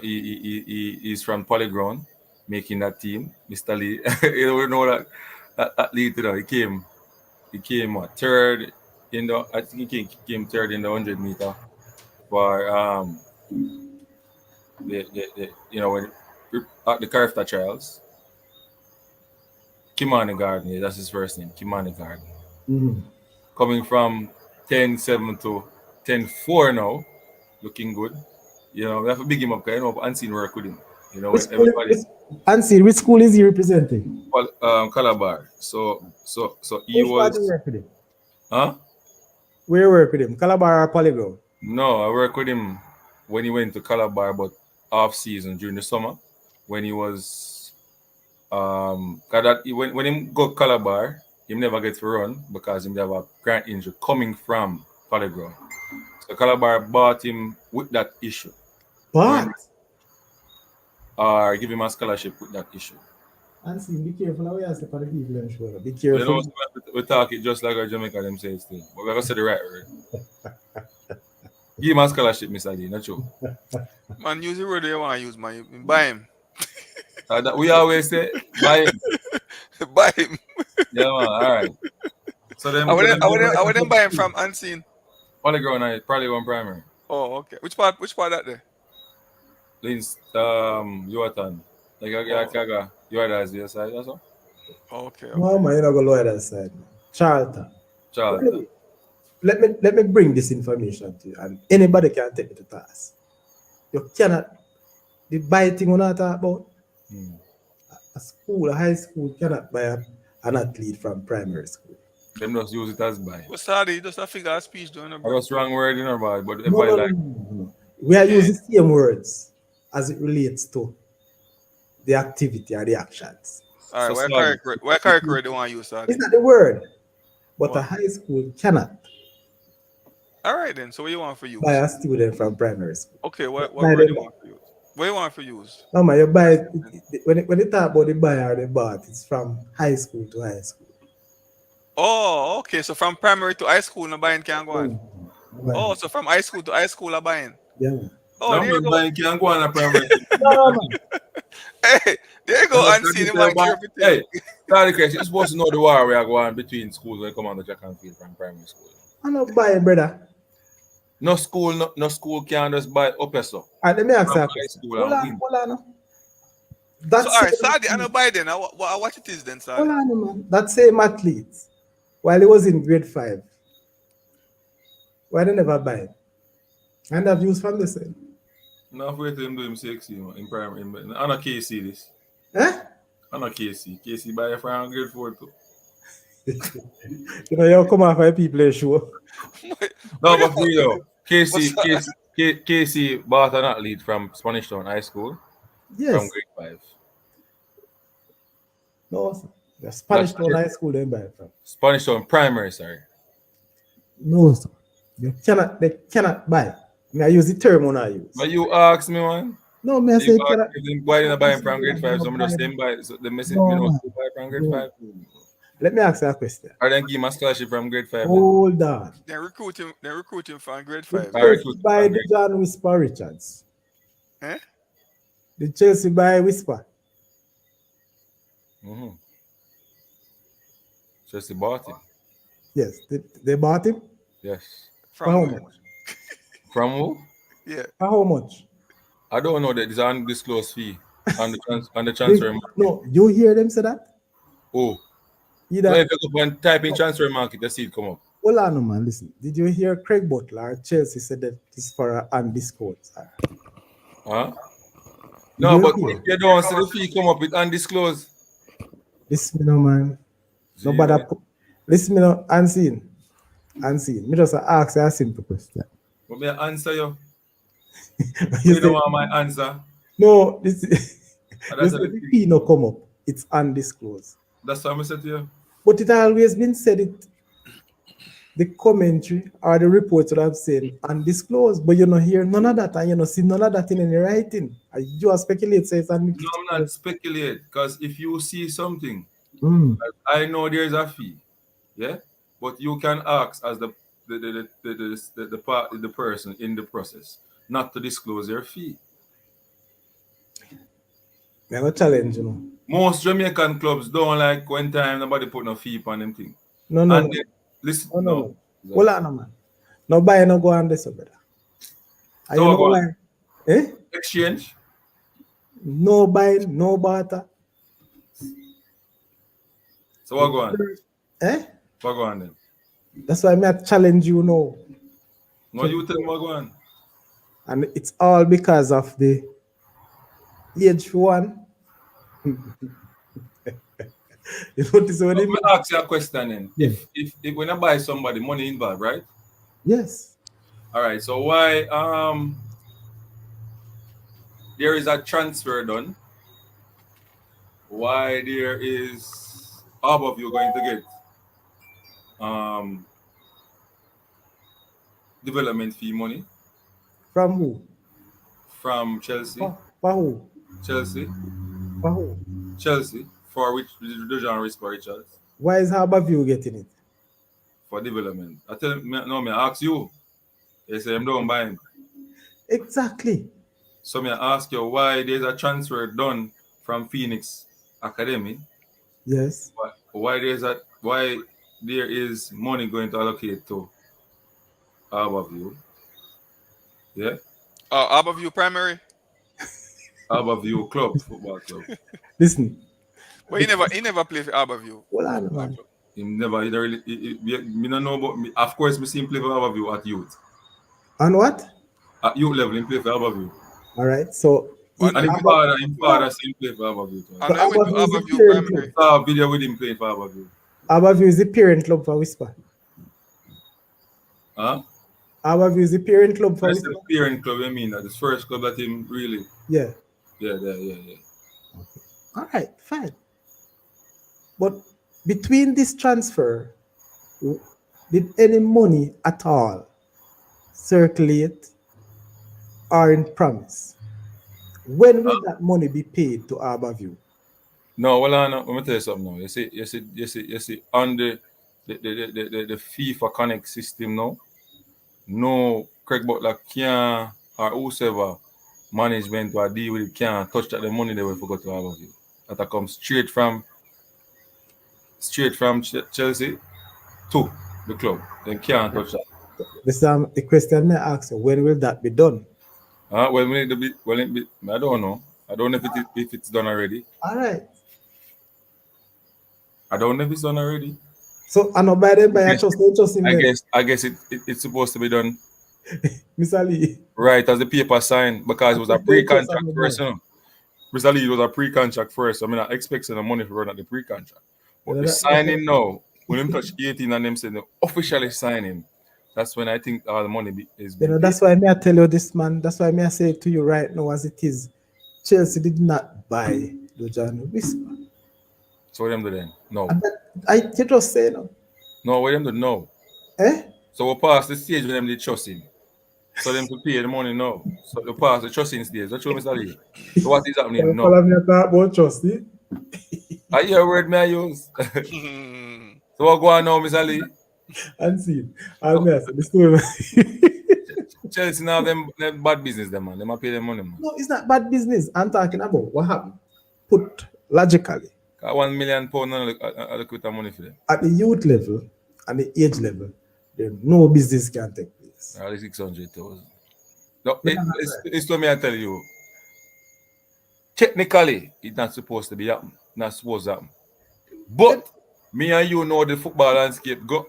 He's from Polyground, making that team. Mr. Lee, we know that lead. He came what, third in the. I think he came third in the 100-meter for when at the Carifta trials. Kimani Garden, yeah, that's his first name. Kimani Garden. Mhm. Coming from 10-7 to 10-4 now, looking good. We have to big him up because unseen work with him. Which When school, everybody which school is he representing? Calabar. So he Which part you was work with him? huh? Where you work with him? Calabar or Polygon? No, I worked with him when he went to Calabar, but off season during the summer when he was when he go Calabar, he never gets to run because he have a groin injury coming from Polygon. So Calabar bought him with that issue. But Or give him a scholarship with that issue. and see, be careful how you ask for the people and show. Be careful. We talk it just like a Jamaica them say it still. But we're gonna say the right word. Give him a scholarship, Mr. Lee, not true. Man, use the word you want to use, man. You buy him. That we always say buy him. Buy him. Yeah, man. All right. So then I wouldn't buy him from Unseen. Polyground and probably one primary. Oh, okay. Which part that there? Linz, Yuatan. Like you are as the side also? Okay. No, man, you're not going to lower that side. Charlton. Charlton. Let me bring this information to you, and anybody can take it to task. You cannot, the buy thing we're not talking about. A high school cannot buy an athlete from primary school. Them just use it as buy. What's that? Just a figure of speech doing a I was wrong word in our body, but No, everybody no, like no. We are using the same words as it relates to the activity or the actions. All right, So why correct word they want to use that? It's not the word, but What? a high school cannot All right then. So what you want for use? buy a student from primary school. Okay, what Buy word them you back. want for use? What you want for use? No, man, you buy when you talk about the buy or the bought, it's from high school to high school. Oh, okay. So from primary to high school, no buying can go on. Buy. Oh, so from high school to high school, are buying. Yeah, man. Oh, no there you man go. buying can't go on a primary. No, man. Hey, there you go. Unseen him and everything. Hey, Charlie Chris, you're supposed to know the war we are going between schools when you come on the Jack and Field from primary school. I'm not buying, brother. No school can just buy up so. All right, let me ask you a High question. school Hold and on, win. hold on. So That's all right, Sadi, I know buy then. What it is then, hold Sadi? on, man. That same athlete, while he was in grade 5, why they never buy him? And have used from the same. No, wait till him do him sexy man, in primary. I'm not KC this. Eh? I'm not KC. KC buy a from grade 4 too. You know, you come off my people show. No, but for real, KC bought an athlete from Spanish Town High School from Yes. grade 5. No, sir. The Spanish Town High School they buy from. Spanish Town Primary, sorry. No, sir. They cannot buy. I use the term when I use. But you asked me, man. No, me I say cannot. Why didn't I buy him from grade 5? So I'm just saying buy. So the message me know to buy from grade 5. Let me ask you a question. Or then give him a scholarship from grade 5. Hold on. They recruit him from grade 5. Chelsea buy the John Whisper Richards. Eh? The Chelsea buy Whisper. Chelsea bought him. Yes, they bought him. Yes. For how From much? From who? yeah. For how much? I don't know that. It's an undisclosed fee on the transfer market. No, you hear them say that? Oh. Either. So if you go and type in transfer market, you see it come up. Hold on, man. Listen. Did you hear Craig Butler? Chelsea said that it's for an undisclosed. Huh? No, but hear? if you don't see the fee come up with undisclosed. Listen, no, man. Nobody. Listen, no, unseen. Unseen. Me just ask you a simple question. But me answer you. You You don't want my answer. No, this is That's the fee no come up. It's undisclosed. what I said to you. But it always been said it the commentary or the reports that I've seen undisclosed, but you know hear none of that and you know see none of that in any writing. You are speculate say it's No, I'm not speculate because if you see something, Mm. I know there's a fee, yeah, but you can ask as the person in the process not to disclose your fee. Me have a challenge, you know. Most Jamaican clubs don't like when time nobody put no fee on them thing. No, no, And no, they, listen, no, no, no. no. Hold on, man. No buy, no go on this, brother. And So you what know go on? why? Eh? Exchange. No buy, no barter. So what go on? Eh? What go on then? That's why I challenge you now. No, you tell me what go on. And it's all because of the age one. You notice what Let it me means? ask you a question then. Yeah. If when I buy somebody, money involved, right? Yes. All right. So why there is a transfer done? Why there is half of you going to get um development fee money From who? from Chelsea, For who? Chelsea, For who? Chelsea for which the John risk for Richards Why is Harborview getting it? for development. I tell me no, me ask you. They say I'm don't buy him. Exactly. So me ask you why there's a transfer done from Phoenix Academy. Yes. Why there is money going to allocate to Harborview. Yeah. Harborview Primary. Harborview Club, football club. Listen. But he never played for Harborview Hold on, Football man. Club. Him never he really me don't know about me. Of course me see him play for Harborview at youth. And what? At youth level him play for Harborview. All right. So And And he him went, father see him play for Harborview too. So and he went to Harborview is the Harborview parent club. Primary. Saw a video with him playing for Harborview. Harborview is the parent club for Whisper. Huh? Harborview is the parent club for That's the Whisper. parent club, I mean, that the first club that him really, Yeah. yeah. All right. Fine. But between this transfer, did any money at all circulate or in promise? When will that money be paid to Harborview? No, well, let me tell you something now. You see, on the FIFA Connect system now, no Craig Butler can or whosoever management or deal with it can touch that the money they will forgot to Harborview. That comes straight from Chelsea to the club. They can't touch that. This is the question I ask you. When will that be done? Well, we need to be. Well, I don't know. I don't know if it's done already. All right. I don't know if it's done already. So I know by then by Yes. trust him then. I guess it's supposed to be done Mr. Lee. right as the paper signed because it was a Trust pre-contract him first. then. You know? Mr. Lee, it was a pre-contract first. I mean, I expecting the money for run at the pre-contract. But the signing now, when him touch 18 and them say they officially signing, that's when I think all the money is being paid. That's why I tell you this, man. That's why I say to you right now as it is. Chelsea did not buy Lujan Whisper. So what them do then? No. And I just say no. No, what them do? No. Eh? So we pass the stage when them they trust him. So them to pay the money now. So we pass the trusting stage. That's what Mr. Lee. So what is happening now? Me talk about trust, eh? I hear a word me I use. So what go on now, Mr. Lee? And see, I'll mess the story. Chelsea now them bad business them man. They might pay them money man. No, it's not bad business. I'm talking about what happened. Put logically. Got £1 million I look with the money for them. At the youth level and the age level, there no business can take place. Only 600,000. No, it's what me I tell you. Technically, it's not supposed to be happen. Not supposed to happen. But me and you know the football landscape go.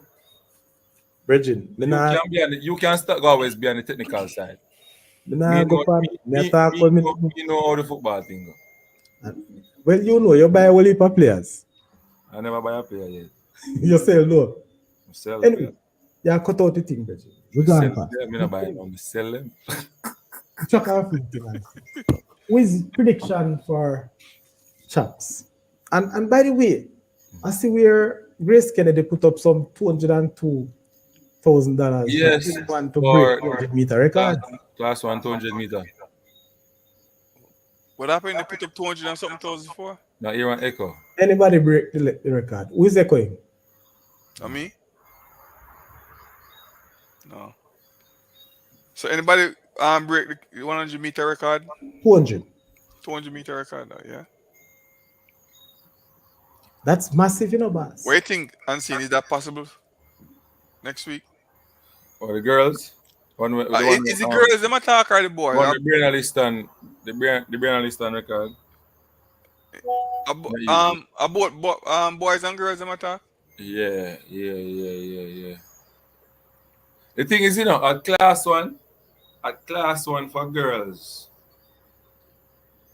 Bridget, You can start always be on the technical side. Me know how the football thing go. Well, you know, you buy a whole heap of players. I never buy a player yet. You sell no. Sell Anyway, you cut out the thing, Bridget. We go on fast. I'm not buying them. Sell them. Chuck off the thing. With prediction for chaps. And by the way, I see where GraceKennedy put up some 202 $200,000 for Yes, anyone to break for 100-meter class, record. class 1 200 meter. What happened? They put up 200 and something thousand for? Now here one echo. Anybody break the record? Who is echoing? Me? No. So anybody break the 100-meter record? 200. 200-meter record, yeah. That's massive, you know, What boss. do you think, Unseen? Is that possible next week? Or the girls. The one Is the girls them attack or the boys? the brain analyst and the brain analyst and record. Not easy. Boys and girls them attack? Yeah. The thing is, at class one for girls,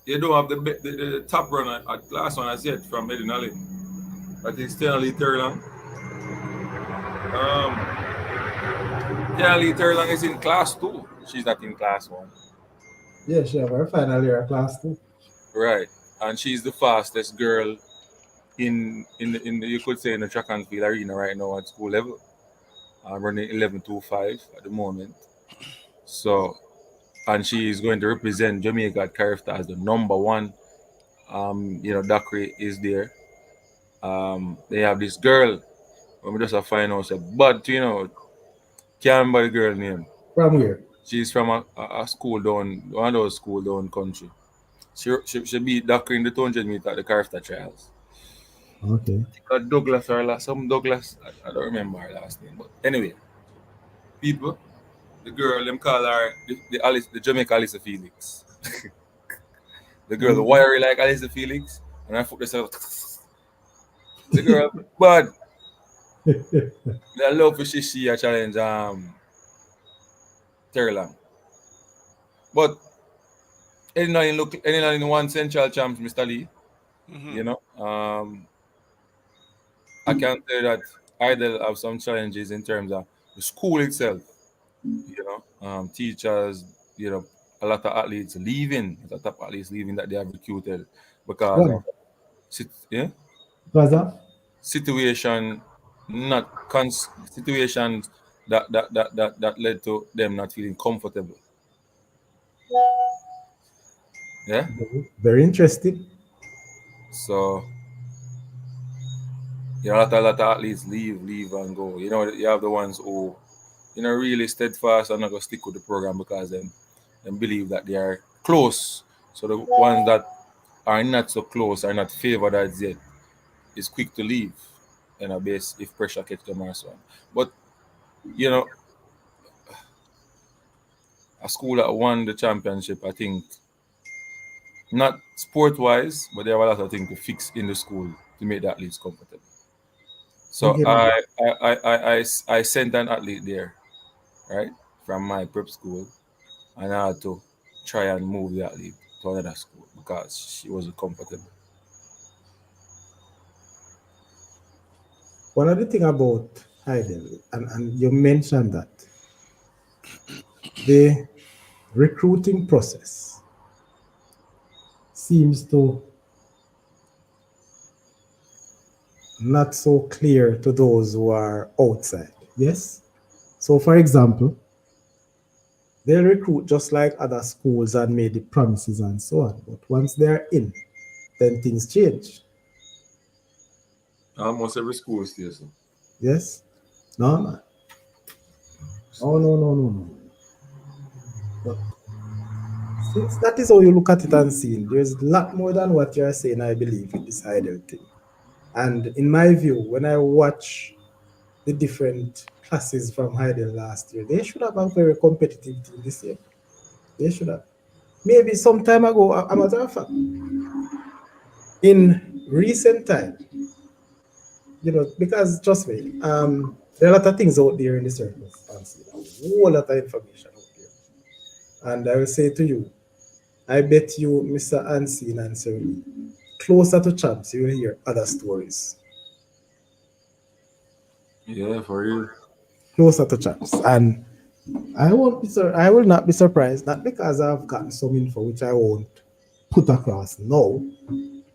you don't have the top runner at class one as yet from Edinali. That is Stanley Turlang. Stanley Turlang is in class two. She's not in class one. Yeah, she have her final year class too. Right. And she's the fastest girl in the you could say in the track and field arena right now at school level. I'm running 11.25 at the moment. So, and she is going to represent Jamaica at Carifta as the number one. Dakri is there. They have this girl. When we just have find out, but can't remember the girl name. From where? She's from a school down, one of those school down country. She beat Dakri in the 200 meter at the Carifta trials. Okay. Douglas or some Douglas. I don't remember her last name, but anyway, people. The girl, them call her the Jamaica Alice Felix. The girl, the wiry like Alice Felix, and I put this the girl, but I love for she a challenge Terlang. But anyone in one central champs, Mr. Lee, I can tell that Hydel have some challenges in terms of the school itself. Teachers, a lot of athletes leaving, a lot of athletes leaving that they have recruited because of Because of? situation, situations that led to them not feeling comfortable. Yeah. Very interesting. So a lot of athletes leave and go. You have the ones who really steadfast and not gonna stick with the program because them believe that they are close. So the ones that are not so close, are not favored as yet, is quick to leave base if pressure catch them or so on. But a school that won the championship, I think, not sport wise, but they have a lot of things to fix in the school to make the athletes comfortable. So I sent an athlete there, right, from my prep school, and I had to try and move the athlete to another school because she wasn't comfortable. One other thing about Hydel, and you mentioned that the recruiting process seems to not so clear to those who are outside. Yes? So, for example, they'll recruit just like other schools and made the promises and so on. But once they're in, then things change. Almost every school is there. Yes? No, man. Oh, no. But since that is how you look at it and see, there's a lot more than what you're saying, I believe, with this Hydel thing. And in my view, when I watch the different classes from Hydel last year, they should have a very competitive team this year. They should have. Maybe some time ago, a matter of fact, in recent time, because trust me, there are a lot of things out there in the circumstances, a whole lot of information out there. And I will say to you, I bet you, Mr. Unseen and Sir Lee, closer to champs, you will hear other stories. Yeah, for real. Closer to champs. And I will not be surprised, not because I've gotten some info which I won't put across now.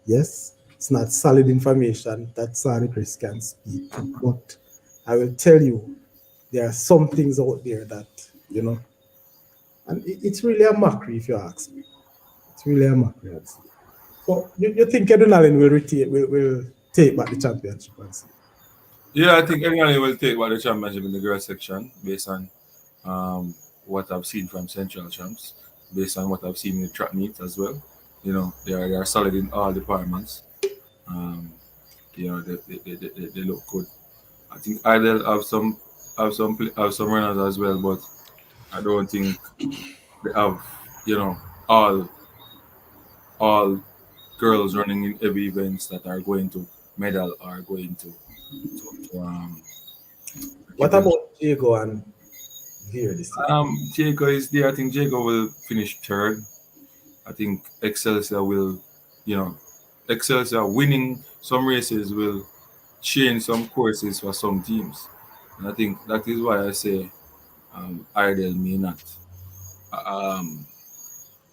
Yes, it's not solid information that Sorry Chris can speak to, but I will tell you There are some things out there that, and it's really a mockery if you ask me. It's really a mockery, I'd say. So you think Edwin will take back the championship and see? Yeah, I think anyone will take back the championship in the girls section based on what I've seen from Central Champs, based on what I've seen in the track meets as well. They are solid in all departments. Um, they look good. I think Hydel have some runners as well, but I don't think they have all all girls running in every events that are going to medal or going to What represent. about Diego and Veer this year? Jago is there. I think Jago will finish third. I think Excelsior will, you know, Excelsior winning some races will change some courses for some teams. And I think that is why I say Hydel may not, um,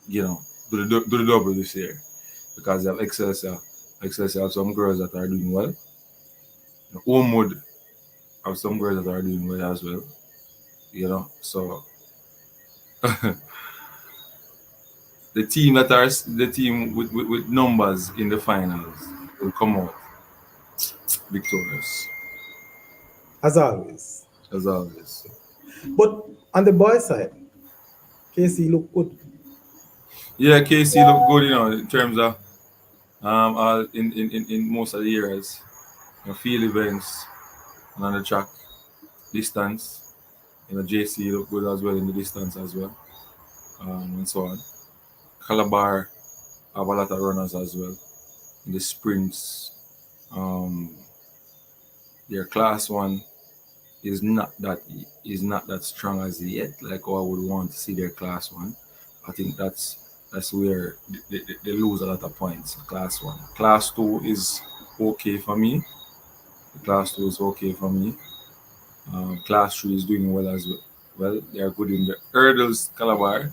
do the double this year because they have Excelsior. Excelsior have some girls that are doing well. Homewood have some girls that are doing well as well. So the team with numbers in the finals will come out victorious As always. as always. But on the boy side, KC look good. Yeah, KC look good, in terms of in most of the years, field events and on the track distance. JC look good as well in the distance as well, and so on. Calabar have a lot of runners as well in the sprints. Um, their class one is not that strong as yet. Like how I would want to see their class one. I think that's where they lose a lot of points. Class one, class two is okay for me. Class two is okay for me. Class three is doing well as well. Well, they are good in the hurdles, Calabar.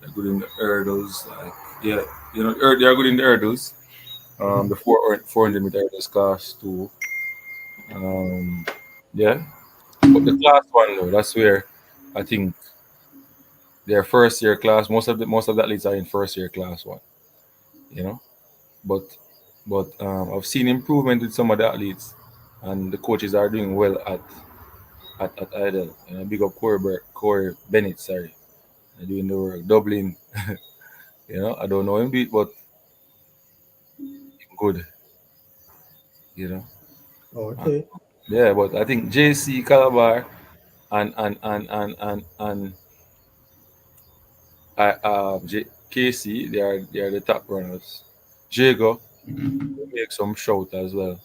They're good in the hurdles. Like, yeah, they are good in the hurdles. The 400 meter hurdles class two. Um, yeah, but the class one though, that's where I think their first year class. Most of the athletes are in first year class one. You know, but I've seen improvement with some of the athletes, and the coaches are doing well at Idle. Big up Corey Bennett. Sorry, doing the work. Dublin. I don't know him do it, but good. You know. Uh, Okay. yeah, but I think JC Calabar and KC, they are the top runners. Jago will make some shout as well,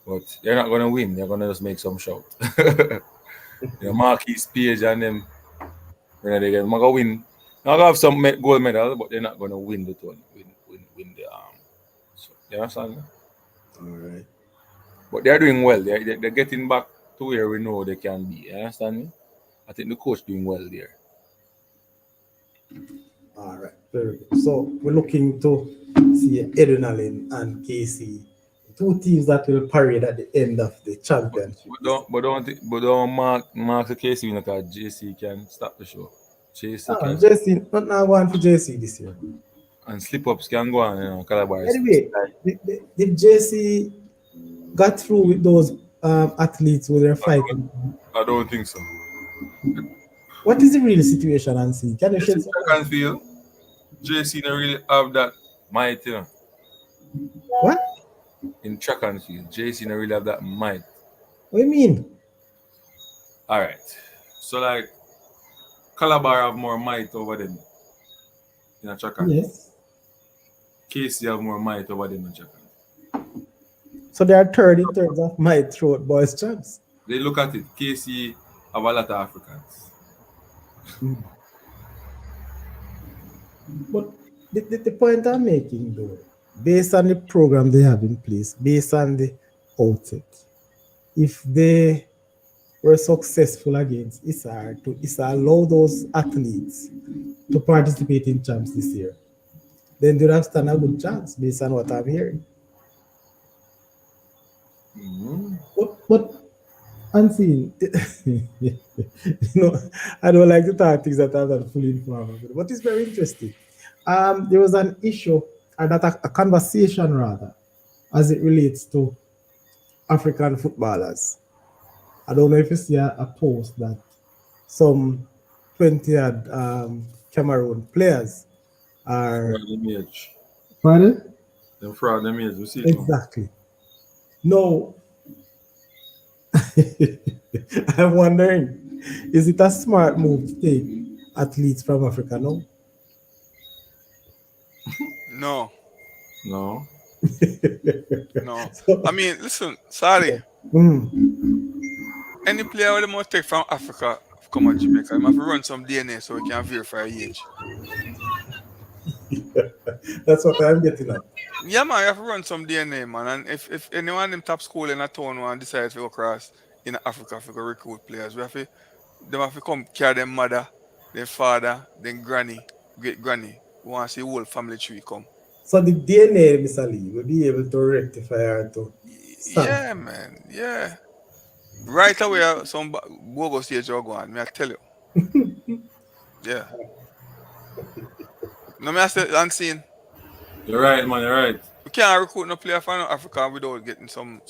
but they're not gonna win. They're gonna just make some shout. Marquis Page and them, they're gonna win. They're gonna have some gold medal, but they're not gonna win the tournament. Win the So, you understand? All right. But they're doing well. They're getting back to where we know they can be. You understand me? I think the coach doing well there. All right. Very good. So we're looking to see Edwin Allen and KC, two teams that will parade at the end of the championship. But don't mark the case winner because JC can stop the show. JC Ah, can JC, not now going for JC this year. and slip ups can go on. Calabar is Anyway, did JC got through with those athletes who they're fighting? I don't think so. What is the real situation, and see? Can you Yes, shed in some track light? and field, JC don't really have that might, What? in track and field. JC don't really have that might. What do you mean? All right. So like Calabar have more might over them in a track and field. Yes. KC have more might over them in track and field. So they are third in terms of my throat boys champs. They look at it. KC have a lot of Africans. But the point I'm making though, based on the program they have in place, based on the outset, if they were successful against Issa allow those athletes to participate in champs this year, then they would have stand a good chance based on what I'm hearing. Mhm. But Unseen. know, I don't like to talk things that I'm not fully informed about, but it's very interesting. There was an issue, or that a conversation rather, as it relates to African footballers. I don't know if you see a post that some 20 odd Cameroon players are. Fraud image. Pardon? Them fraud image. We see it now. Exactly. No, I'm wondering, is it a smart move to take athletes from Africa? No. No, No. no. I So, mean, listen, sorry. mm, Any player with the most take from Africa come on Jamaica, you have to run some DNA so we can verify age. that's what I'm getting at. Yeah, man, you have to run some DNA, man. And if anyone in them top school in a town want decide to go across in Africa for go recruit players, we have to them have to come carry them mother, their father, then granny, great granny. We want to see whole family tree come. So the DNA, Mr. Lee, will be able to rectify or to solve. Yeah, man. Yeah. Right away, some bogus stage will go on. Me I tell you. Yeah. No, me I say unseen. You're right, man. You're right. We can't recruit no player from Africa without getting some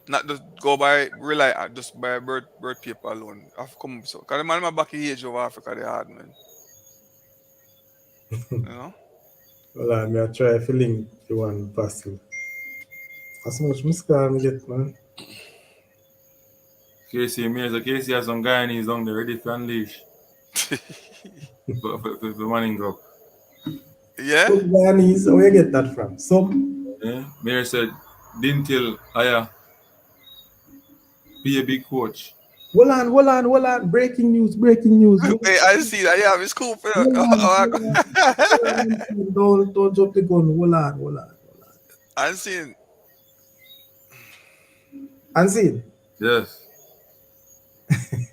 not just go by rely just by bird paper alone. Have to come so because the man my back age over Africa they hard man. You know? Well, I'm going to try filling the one parcel. As much miscall me get, man. Casey Mears. Casey has some Guyanese down there ready to unleash. For Manning Cup. Yeah? Some Guyanese, where you get that from? Some. Yeah. Mayor said, didn't tell Aya be a big coach. Hold on, hold on, hold on. Breaking news, breaking news. Hold Hey, I see that. Yeah, it's cool. on, hold on. Don't drop the gun. Hold on, hold on, hold on. I seen Unseen. Yes.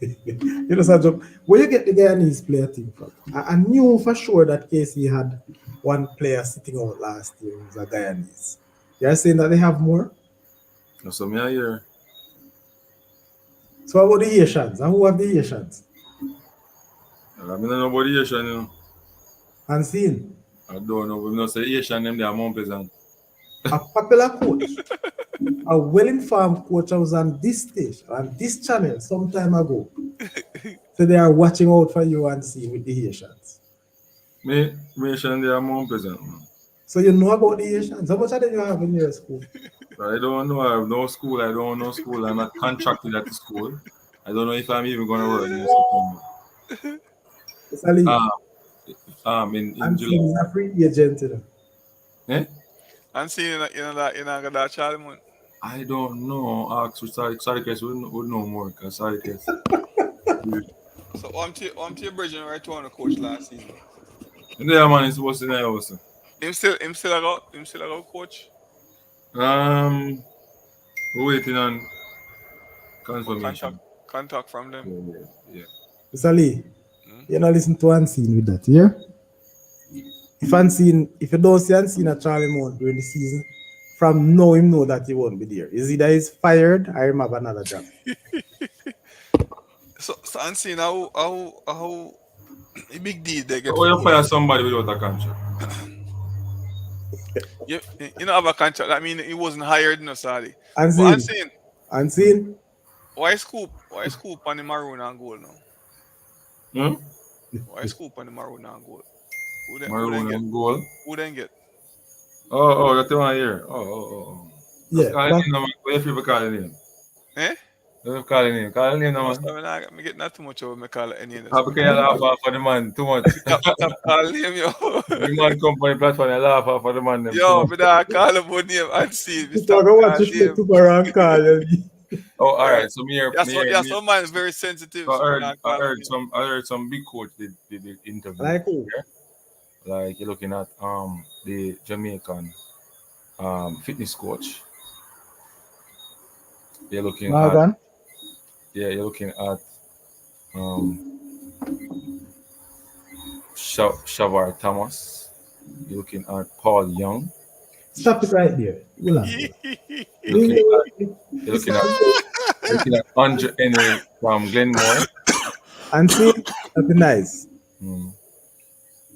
You know, Sir Job, where you get the Guyanese player thing from? I knew for sure that KC had one player sitting out last year who was a Guyanese. You're saying that they have more? That's what I hear. So what about the Asians? And who have the Asians? I don't know about the Asian, you know. Unseen. I don't know. We know say Asian them they are more peasant. A popular coach, a well-informed coach I was on this stage, on this channel some time ago. So they are watching out for you and see with the Asians. Me Asian they are more peasant, man. So you know about the Asians. How much of them you have in your school? I don't know. I have no school. I don't know school. I'm not contracted at the school. I don't know if I'm even gonna work in September. Mr. Lee, In I'm July. seeing a free agent, you know. Eh? I'm seeing that Charlie man. I don't know. Ask for sorry case would know more because sorry case. So I'm to your bridging right to on the coach last season. And there man is supposed to know also. Him still a coach Um we're waiting on for contact confirmation. contact from them. Yeah. Mr. Lee, Hmm? you know, listen to Unseen with that, yeah? If you don't see Unseen at Charlie Mount during the season, from now him know that he won't be there. Is either he's fired or him have another job. So I'm seeing how a big deal they get Or from you fire coach. somebody without a contract. You know have a contract. I mean he wasn't hired, no sorry. But I'm Unseen, saying Unseen, why scoop on the maroon and gold now? Hmm? Why scoop on the maroon and gold? Who then Maroon get? and goal. Who then get? That's the one here. Oh. Just yeah, call it that, in, man. What if you call it in? Eh? Just call it in. Call it in, No, man. so me get not too much of me call it any How so can you laugh off for the man too much? stop calling him yo. The man come on the platform and laugh off for the man them too Yo, much. but I call him on name and see me you stop talk about what calling respect him. to Baran call. Oh, all Alright. right. So me here, Yeah, so some man is very sensitive, I so me heard, not I call him heard name. some, I heard some big coach did the interview. Like who? Yeah? Like you're looking at the Jamaican fitness coach. You're looking at Morgan? you're looking at um Shavar Thomas. You're looking at Paul Young. Stop it right there. Hold on. You're looking at you're looking Mr. at Lee, I think that Andre Henry from Glenmore. And see, that'd be nice. Hmm.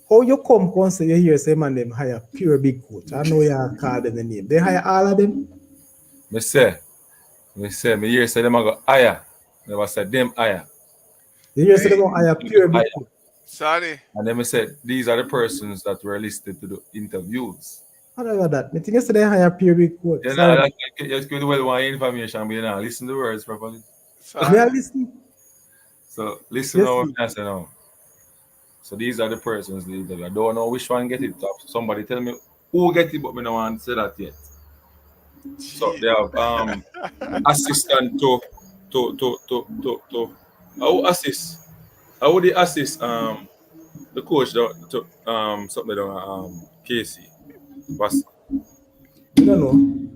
How you come say you hear say man them hire pure big coach? I know you call them the name. They hire all of them. Me me hear say them a go higher. Never said them higher. You hear say Hey, them gonna hire pure big Higher. coach. sorry. And then me said these are the persons that were listed to the interviews. I don't know that. I think yesterday hire pure big coach. You know, Sorry, like, you could well want information, but you know, listen to the words properly. may I Sorry. listen? So listen Yes, now what please. I say now. So these are the persons the interview. I don't know which one get it. Somebody tell me who get it, but me no want to say that yet. So Jeez. they have assistant to how assist how would they assist the coach to something down Casey. Was I don't know.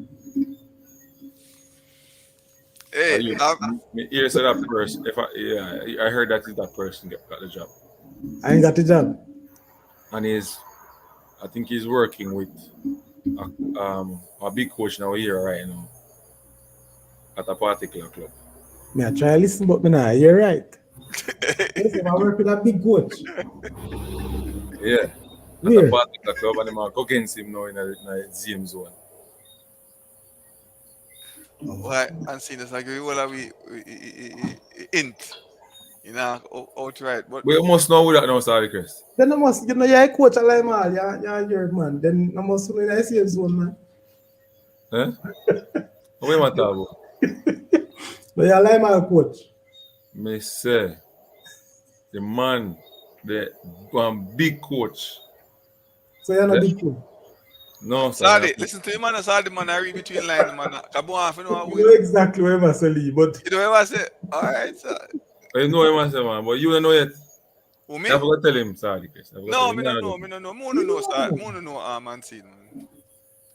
Hey, you me hear say that person if I heard that is that person got the job. I ain't got the job. And I think he's working with a big coach now here right now at a particular club. Me I try listen, but me nah. You're right. Listen, I work with a big coach. Yeah. At a Where? particular club and I'm go against him now in a ZM zone. why unseen is like we will we int, you know, outright. But But you must know who that now, sorry, Chris. Then I must, you know, you're a coach a line man. You're your man. Then I must know the same zone, man. Eh? What you want to talk about? But you're a line man coach. Me say the man, the one big coach. So you're not Yeah. big coach. No, Sadi, sir. listen to him, man. Sadi, man. I read between lines, man. Kabu off, you know, You know exactly where I say, but you know what I say? All right, sir. You know him, I say, man, but you don't know yet. Who I me? forgot to tell him, sorry, Chris. I forgot to tell No, him. me Nah, no know, me no know. Me no know, sir. Me no know, unseen, man.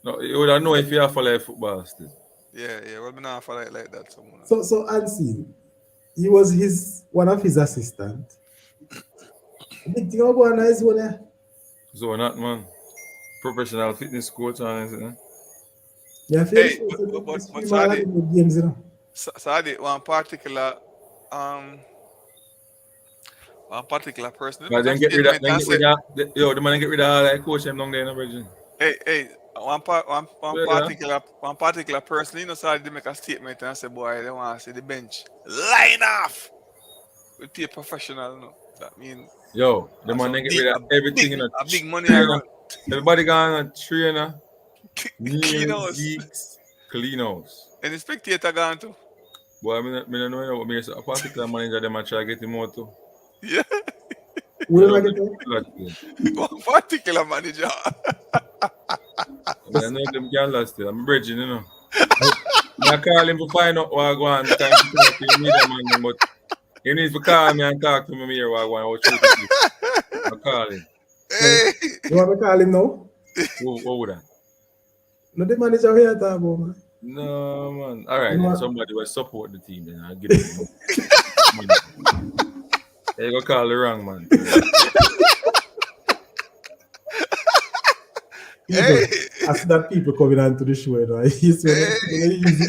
no, you would have know if you have follow football still. Yeah, yeah. Well, me not follow it like that, so. so unseen. He was one of his assistant. Big thing about one is one there. So not man. Professional fitness coach and everything. Yeah, feel Hey, so but stream all of Sadi, them games, you know. Sadi, um, one particular person. They But make a then get rid of statement and say, the man get rid of all that coach them down there in the Virgin. hey, Yeah. one particular person, you know, Sadi, they make a statement and say, boy, they want to see the bench line off with the professional, no. That means Yo, the man some then get big, rid of everything in a a big money trainer. around. Everybody gone a trainer. Clean Neil house. Zeeks clean house. And the spectator gone too. Boy, me don't know what me a particular manager them a try get him out too. Yeah, Who I am I don't getting? know that thing. one particular manager. I mean, I know them can last still. I'm bridging, you know. I call him to find out what I go on. Time to talk to him, media man, but he needs to call me and talk to me here what I go on. What shoot it is. I call him. Hey, You want me to call him now? What would that? No, the manager here talk about, man. No, man. All right, You know then what? somebody will support the team. Then I'll give him money. You go call the wrong man. People, hey, I see that people coming on to the show, you know. He's really easy.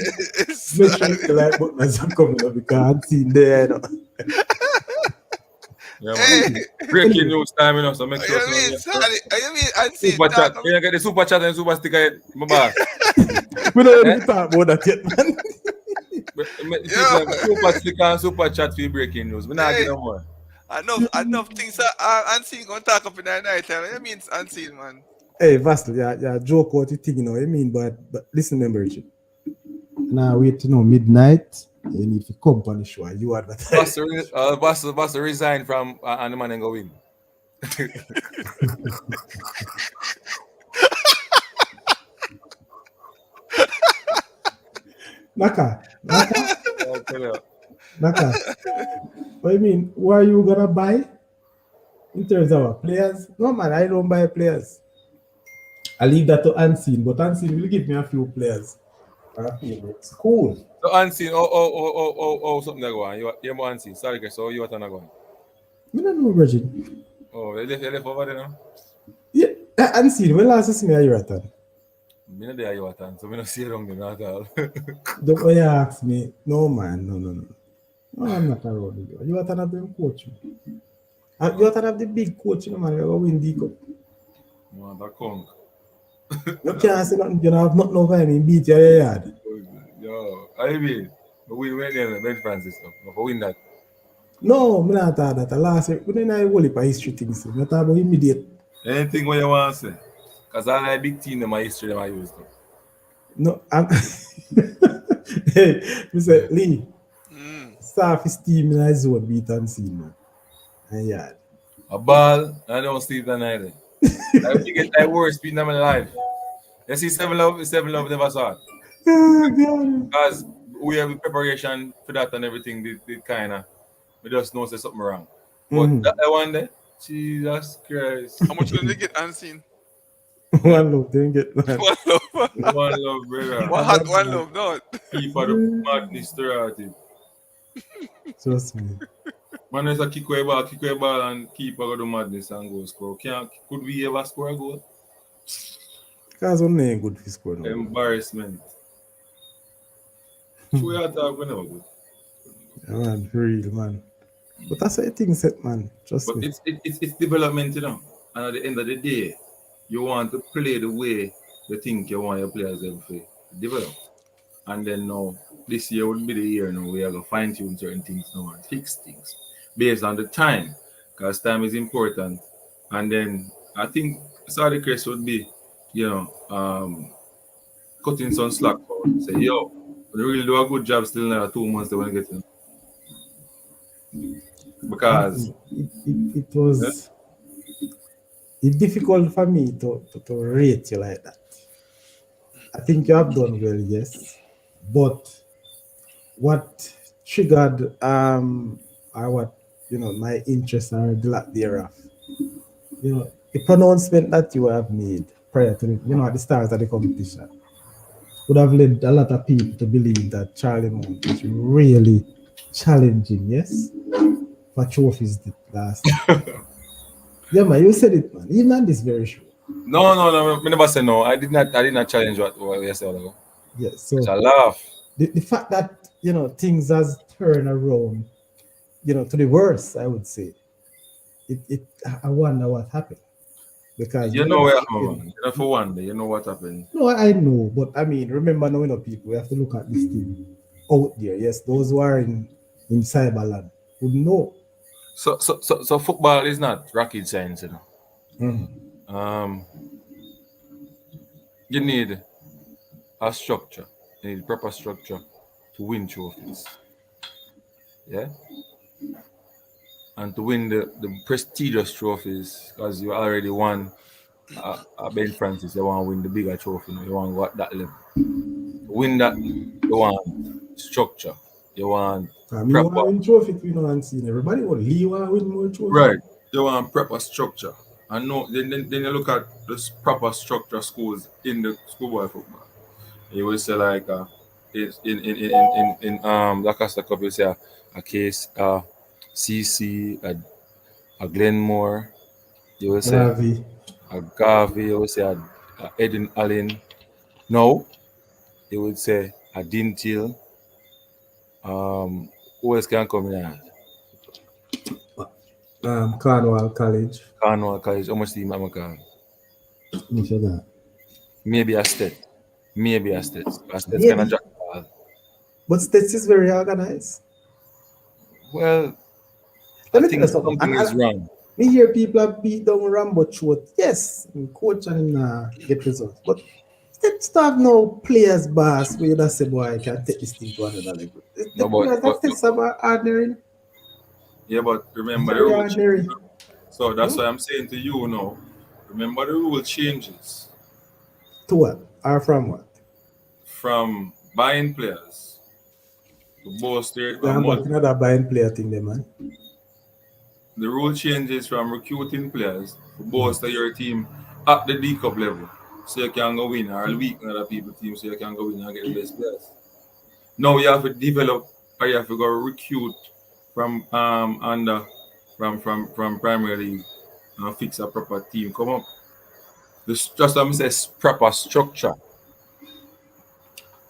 Make sure hey. the like button as I'm coming up because I'm seeing there, you know. Yeah, man. Hey, Breaking Anyway, news time, you know, so make sure you mean, so sorry, you mean, I see, super chat. talk Can you get the super chat and super sticker, my boss? we don't even talk about that yet, man. Yo, Super sticker and super chat for breaking news. We not hey, get no more. enough things are unseen gonna talk up in the night time. You mean unseen, man? Hey, Vastel, yeah, joke what you think, you know what I mean? But listen, remember, Richard. Now, wait, you know, midnight, you need to come on the show and you advertise. Boss resign from and the man and go in. Naka. I'll tell you. What do you mean? What are you gonna buy in terms of players? No, man, I don't buy players. I leave that to Unseen, but Unseen will give me a few players. It's cool. So unseen, something that go on. You're more unseen. Sorry, guys. So you what not going? I don't know, Virgin. Oh, you left over there now? Yeah, Unseen. When last you see me at your time? Me not there you at so me not see wrong them at all. Don't you ask me. No, man. No, no, no. No, I'm not around you. You are to have them coach. You are to have the big coach, man. You are win the cup. You want a conk. You can't say nothing. You don't have nothing over him. He beat your yard. Yo, I mean, but we went there Ben Francis stuff. But win that. No, I'm not talking that. The last year, we didn't have a whole heap of history things. I'm not talking about immediate. Anything what you want to say? Because all that big team them my history them I use them. No, I'm. Hey, Mr. Lee, Mm. Staff team in his zone beat and see, man. And yeah. A ball, I don't sleep that night. I think I worst beating them in life. You see seven love never saw it. Oh, God. Because we have preparation for that and everything did kinda we just know there's something wrong. But Mm-hmm. that one day, Jesus Christ. How much did they get unseen? Yeah. One love, didn't get one. One love. One love, brother. One hot, one love, no. Keep out the madness started. Trust me. Man, there's a kick away ball, and keep out the madness and go score. Could we ever score a goal? Because only ain't good for score no. Embarrassment. So we are talking about good. Yeah, man, for real, man. But that's how things set, man. Trust But me. it's development, you know. And at the end of the day, you want to play the way you think you want your players to develop. And then now, this year will be the year now we are going to fine tune certain things now and fix things based on the time, because time is important. And then I think Saudi Crest would be, you know, cutting some slack for say, yo, we really do a good job still in 2 months they want to get in. Because It was it's difficult for me to rate you like that. I think you have done well, yes. But what triggered or what my interest or the lack thereof, the pronouncement that you have made prior to at the start of the competition would have led a lot of people to believe that Charlie Mount is really challenging, yes, for trophies last year. Yeah, man, you said it, man. Even on this very show. no, I never say no. I did not challenge what you said. Yes, It's so a laugh. the fact that things has turned around, to the worse, I would say. I wonder what happened because You we know never where I'm expected. on. You know, for one day, you know what happened. No, I know, but I mean, remember now, people, we have to look at this thing out there. Yes, those who are in cyberland would know. So football is not rocket science, you know. Mhm. You need a structure. You need proper structure to win trophies. Yeah? And to win the prestigious trophies, because you already won Ben Francis, you want to win the bigger trophy. You want to go at that level. To win that, you want structure. You want I mean, proper. want to win trophy, we know and see everybody want Lee want to win more trophy. Right. You want proper structure. And no, then you look at this proper structure schools in the schoolboy football. You will say like in La Costa Cup you say a case CC a Glenmore, you will say Ravi. a Garvey, you will say a Edwin Allen. No, you would say a Dintil. Who else can come in here? Cornwall College. Cornwall College, how much team I'm call? Me sure that. Maybe a state. Maybe a state. A state kind of Maybe. drop the ball. But States is very organized. Well, Let I me tell you think something. something is wrong. Me hear people have beat down Rambo throat. Yes, coach and him get results. But States to have no players boss where you just say, boy, I can take this thing to another level. The No, but, players that but States have are ordinary. yeah, but remember the Very rule change. ordinary. So that's why I'm saying to you now. Remember the rule changes To what? Or from what? from buying players to bolster Yeah, and I'm back in that buying player thing there, man. the rule changes from recruiting players to bolster your team at the D Cup level. So you can go win or weaken other people's team so you can go win and get the best players. Now you have to develop or you have to go recruit from under from Premier League and fix a proper team. Come up. This just let me say proper structure.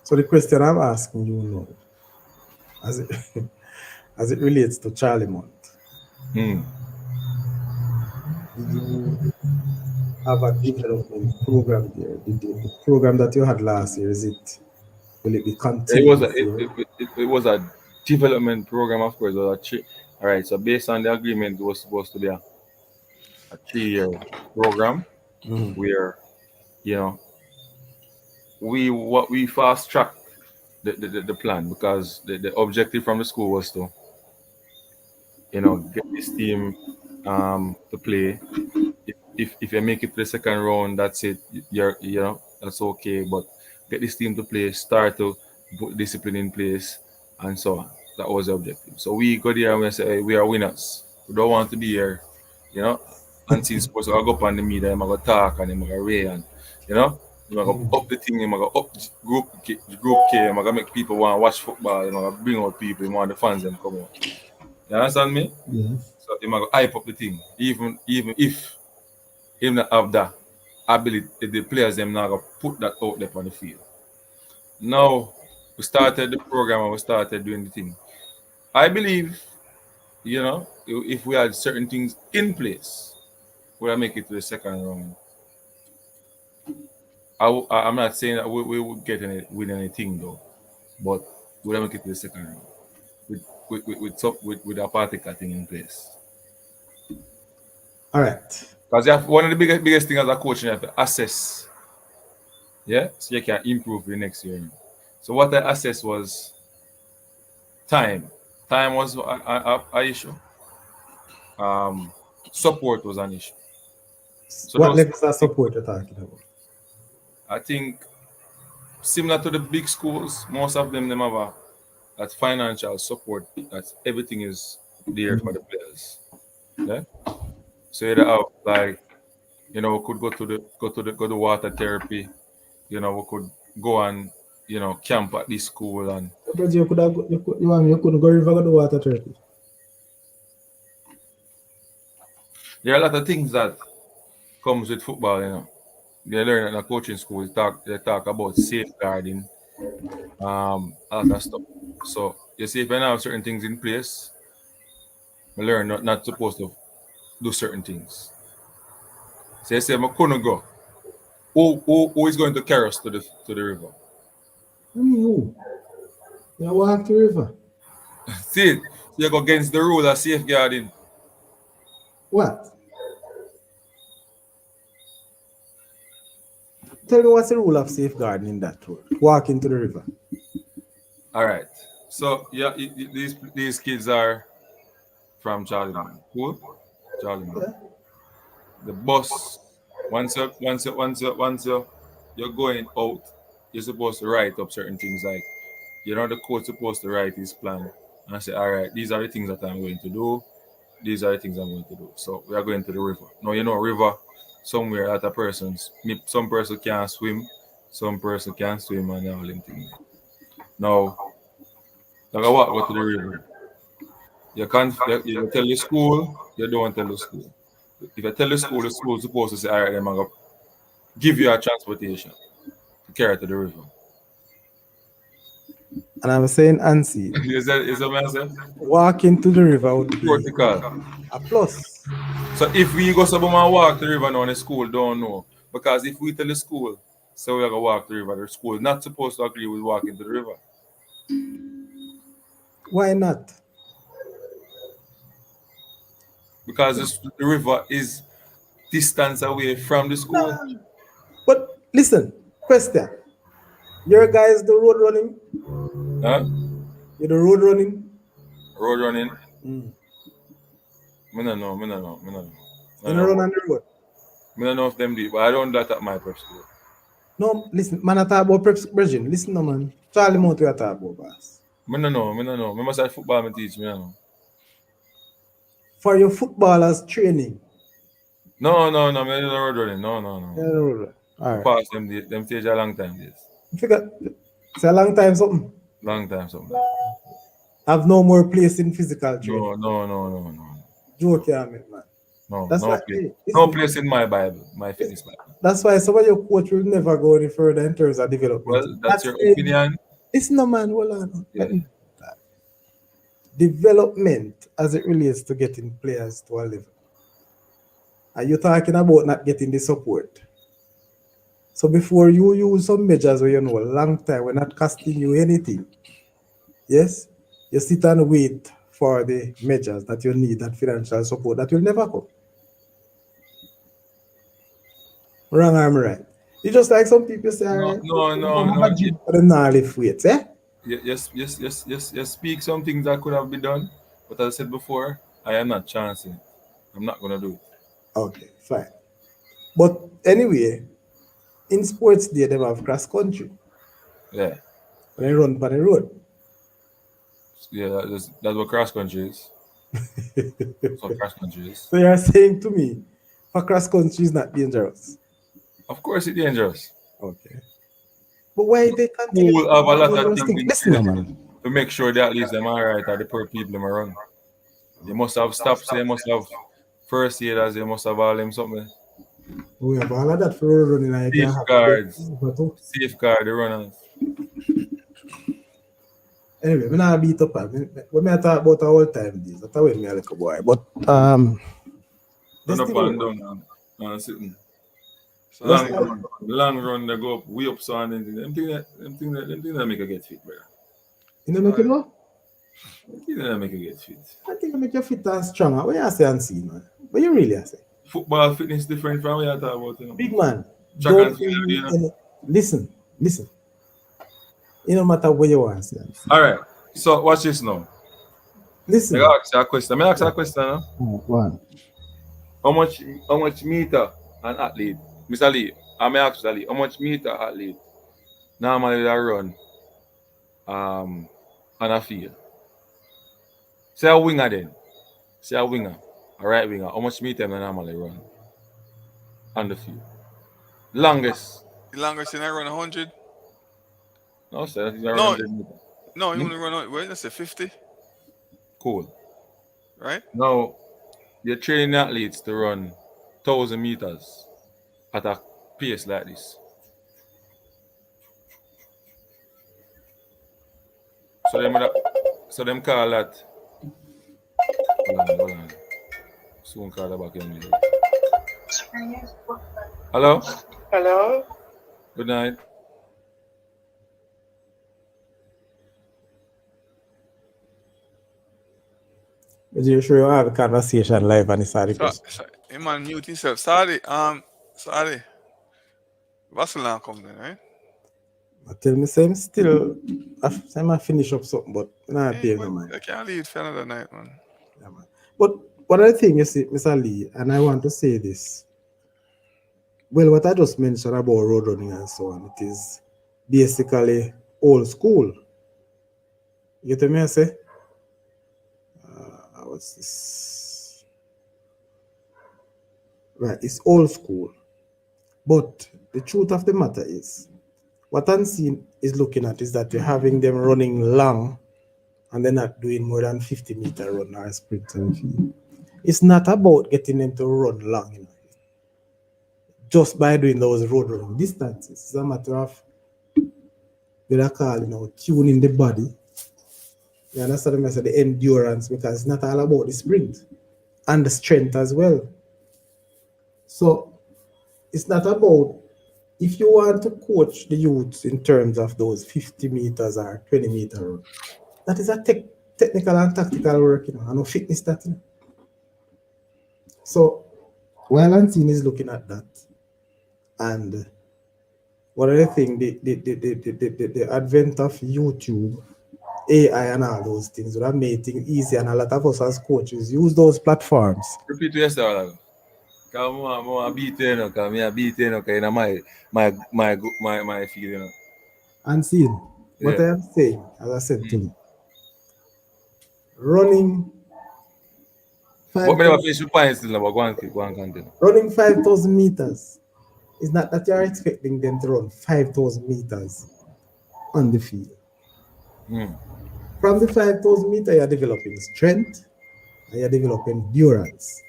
So the question I'm asking you now, as it as it relates to Charlie Mount, Hmm. did you have a development program there? Did the program that you had last year, will it be It was continued a this year? it was a development program, of course. It was all right. So based on the agreement, it was supposed to be a 3-year program Mhm. where you know we fast tracked the plan because the objective from the school was to get this team to play. If you make it to the second round, that's it. That's okay. But get this team to play, start to put discipline in place, and so on. That was the objective. So we go there and we say, hey, we are winners. We don't want to be here, you know. And since supposed to go up on the media, I'm gonna talk and I'm gonna ray and you know, I'm gonna Mhm. up the thing, I'm gonna up group K, I'm gonna make people want to watch football, I'm gonna bring out people, you want the fans them come out. You understand me? Yes. So I'm gonna hype up the thing, even if him not have that ability, the players them not gonna put that out there on the field. Now we started the program and we started doing the thing. I believe, if we had certain things in place, we'll make it to the second round. I'm not saying that we would win anything though, but we'll make it to the second round with a particular thing in place. All right. Because one of the biggest things as a coach, you have to assess, yeah, so you can improve the next year. So what I assessed was time. Time was a issue. Um, Support was an issue. So What those levels of support you're talking about? I think similar to the big schools, most of them have that financial support. That everything is there for the players. Yeah. So you have like we could go to water therapy. We could go and camp at this school and But you could have you couldn't go river go to water therapy. there are a lot of things that comes with football. They learn in a coaching school. They talk about safeguarding, a lot of stuff. So you see, if I have certain things in place, I learn not supposed to do certain things. So you say I couldn't go. Who is going to carry us to the river? I mean who? You walk to river. See it? So you go against the rule of safeguarding. What? Tell me what's the rule of safeguarding in that road? Walk into the river. All right. So yeah, these kids are from Charlemagne. Cool. Charlemagne. Yeah. The bus. Once you're going out, you're supposed to write up certain things like the coach supposed to write his plan and say, all right, these are the things that I'm going to do. These are the things I'm going to do. So we are going to the river. Now river somewhere at a person's. Some person can't swim, some person can swim, and all them things. Now, like I walk go to the river. You can't. You tell the school. You don't tell the school. If you tell the school's supposed to say, all right, I'm gonna give you a transportation to carry to the river. And I'm saying Ansi, Is that what I say? walking to the river would be Protocol. a plus. So if we go somewhere and walk the river now and the school don't know. Because if we tell the school, so we're gonna walk the river, the school is not supposed to agree with walking to the river. Why not? Because the river is distance away from the school. Nah. But listen, question. Your guys the road running? Huh? You're the road running? Road running. Mm. Me no know, me no know, me no know. I You know know run about on the road. me no know if them do it, but I don't do that at my prep school. No, listen, man, I talk about preps, Virgin. Listen, no, man. Charlie Mount, we are talking about, boss. Me no know, me no know. Me must have football me teach me no know. For your footballers training. No, me no road running. No, no, Yeah, no. the road run. I All right. passed them stage a long time this. You figure, it's a long time something. Long time something like that. Have no more place in physical training. No. Joke, yeah, man. No, That's why, place. hey, No listen, place in my Bible, my fitness Bible. that's why some of your coach will never go any further in terms of development. Well, that's That's your saying, opinion. listen, no man, hold on. Yeah. Development as it relates to getting players to a level. Are you talking about not getting the support? So before you use some measures where you know a long time, we're not costing you anything. Yes, you sit and wait for the measures that you need, that financial support that will never come. Wrong, I'm right. It's just like some people say, all No, right, no, no, I'm no. a gym for the now lift weights, eh? Yes. Speak some things that could have been done, but as I said before, I am not chancing it. I'm not gonna do it. Okay, fine. But anyway, in sports day, they have cross country. Yeah, When they run on the road. yeah. That's what cross country is. That's what cross country is. So you're saying to me, for cross country is not dangerous. Of course, it's dangerous. Okay. But why they continue to School have do a that lot of dangerous things thing? in Listen, no, place man. to make sure that at least them alright are the poor people them around. They must have stops, they must have first aiders, they must have all them something. We have all of that for road running and you can have Safeguards, but safeguard the runners. anyway, when I beat up when I talk about our old time days, that's when me a little boy. But Run this up thing and down and sitting. just Long run, they go up way up so and then them things that make you get fit, brother. you know make you know? You know that make you get fit. I think I make you fit and stronger. What you say and see, man? What you really say? Football fitness different from what you talk about, you know. Big man, Track don't and field, give you me know. any listen, listen. It no matter what you want to say and see. All right. So watch this now. Listen. I ask you a question. I ask you a question. Huh? One. How much meter an athlete, Mr. Lee? I may ask Mr. Lee, how much meter athlete normally they run on a field? Say a winger then. Say a winger, a right winger. How much meter they normally run on the field? Longest. The longest thing I run 100. No, sir, he's around No, 100 meters. no, you only run, wait, let's say 50, Cool. right? Now you're training athletes to run 1,000 meters at a pace like this. So them call that. Hold on. Soon call the back end. Hello? Hello? Good night. Is you sure you have a conversation live on the side So, request? so hey man, mute himself. Sorry. Vaseline come then, right? I tell me same still I finish up something, but nah Hey, pay but no mind. I can't leave for another night, man. Yeah, man. But what I think you see, Mr. Lee, and I want to say this. Well, what I just mentioned about road running and so on, it is basically old school. You get me? I say, what's this? Right, it's old school. But the truth of the matter is, what I'm seeing is looking at is that you're having them running long and they're not doing more than 50-meter run or sprint and field. It's not about getting them to run long, you know, just by doing those road running distances. It's a matter of what I call, tuning the body. You understand what I say? The endurance, because it's not all about the sprint and the strength as well. So it's not about, if you want to coach the youths in terms of those 50 meters or 20-meter run, that is a technical and tactical work, and no fitness that. So while Ancine is looking at that, and one other thing, the advent of YouTube, AI, and all those things would have made things easy, and a lot of us as coaches use those platforms. Repeat to yourself. Come on, beat you know, come here, beat you know, in my field, you know. Unseen. What Yeah. I am saying, as I said to you, running But me never 5,000 finish the point still, but go on continue. running 5,000 meters is not that you're expecting them to run 5,000 meters on the field. From the 5,000 meter, you're developing strength and you're developing endurance.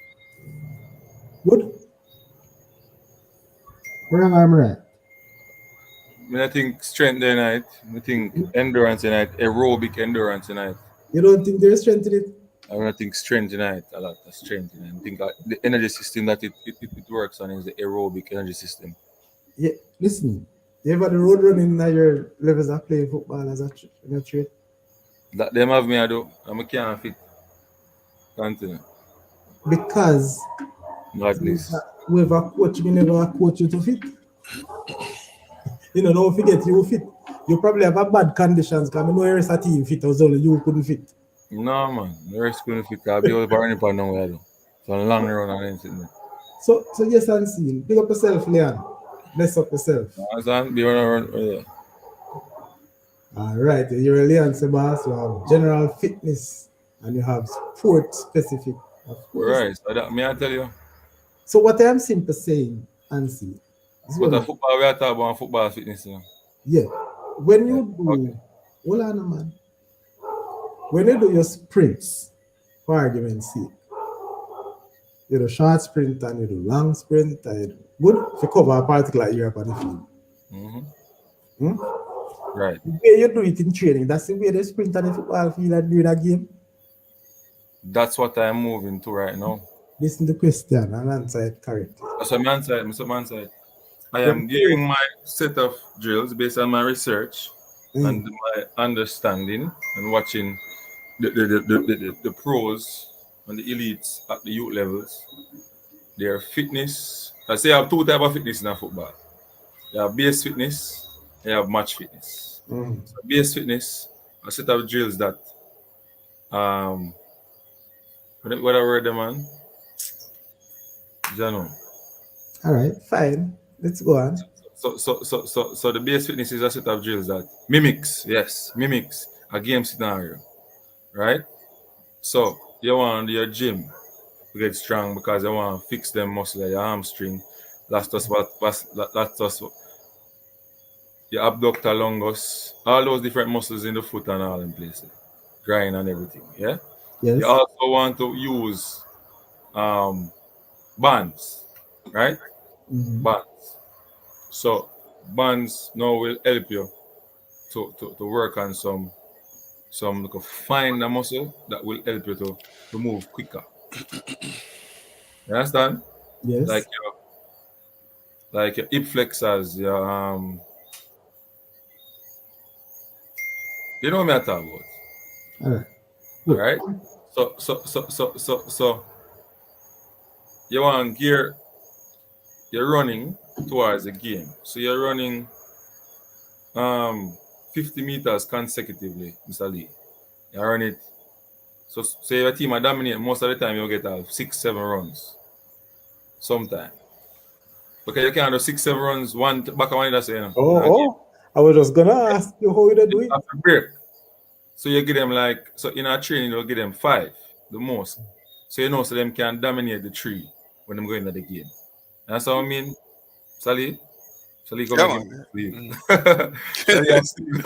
Good. Where am I right? I think strength tonight. I think endurance tonight. Aerobic endurance tonight. You don't think there's strength in it? I think strength tonight. A lot of strength tonight. I think the energy system that it works on is the aerobic energy system. Yeah. Listen, you ever the road running at your levels of playing football as a in a trade? That them have me I do. I'm a can't fit. Continue. Because Madness. whoever coach me never coach you to fit. You know, don't forget you fit. You probably have a bad conditions because I know your team fit, was only you couldn't fit. No man. The rest couldn't fit. I'll be over running for nowhere though. So a long run and anything there. So yes, I'm seeing. Big up yourself, Leon. Bless up yourself. As long be run. Yeah. All right, you're a Leon Sebas, you have general fitness and you have sport specific. Of course. Right. So that may I tell you. So what I'm simply saying, Ansi, is But a when, football we are talking about football fitness, you know. yeah, when you do, Okay. hold on, man. When you do your sprints, for argument's sake, you do short sprint and you do long sprint, and you do good if you cover a particular area on the field. Mm-hmm. Hmm? Right. The way you do it in training, that's the way they sprint on the football field and during a game. That's what I'm moving to right now. Listen to the question and answer it correctly. That's a man side. Mr. Man side. I When am giving my set of drills based on my research and my understanding and watching the pros and the elites at the youth levels. Their fitness. I say I have two types of fitness in a football. You have base fitness, you have match fitness. So base fitness, a set of drills that what I read them man. Jano. All right, fine. Let's go on. So the base fitness is a set of drills that mimics a game scenario, right? So you want your gym to get strong because you want to fix them muscles like your hamstring, lactus, your abductor longus, all those different muscles in the foot and all in places, grind and everything. Yeah. Yes. You also want to use bands, right? Bands. So bands now will help you to work on some like find a muscle that will help you to move quicker. You understand? Yes. Like your hip flexors, your you know what I'm talking about. All right. All right. So you want gear. You're running towards a game. So you're running 50 meters consecutively, Mr. Lee. You run it. So say your team are dominate, most of the time you'll get 6-7 runs. Sometime. Because you can't do 6-7 runs one back on that's you know. Oh, I was just gonna ask you how you do it. After break. So you give them so in our training you'll give them 5 the most. So you know so them can dominate the 3 when them go into the game. That's what I mean. Sally, come Yeah, and give me man. sleep.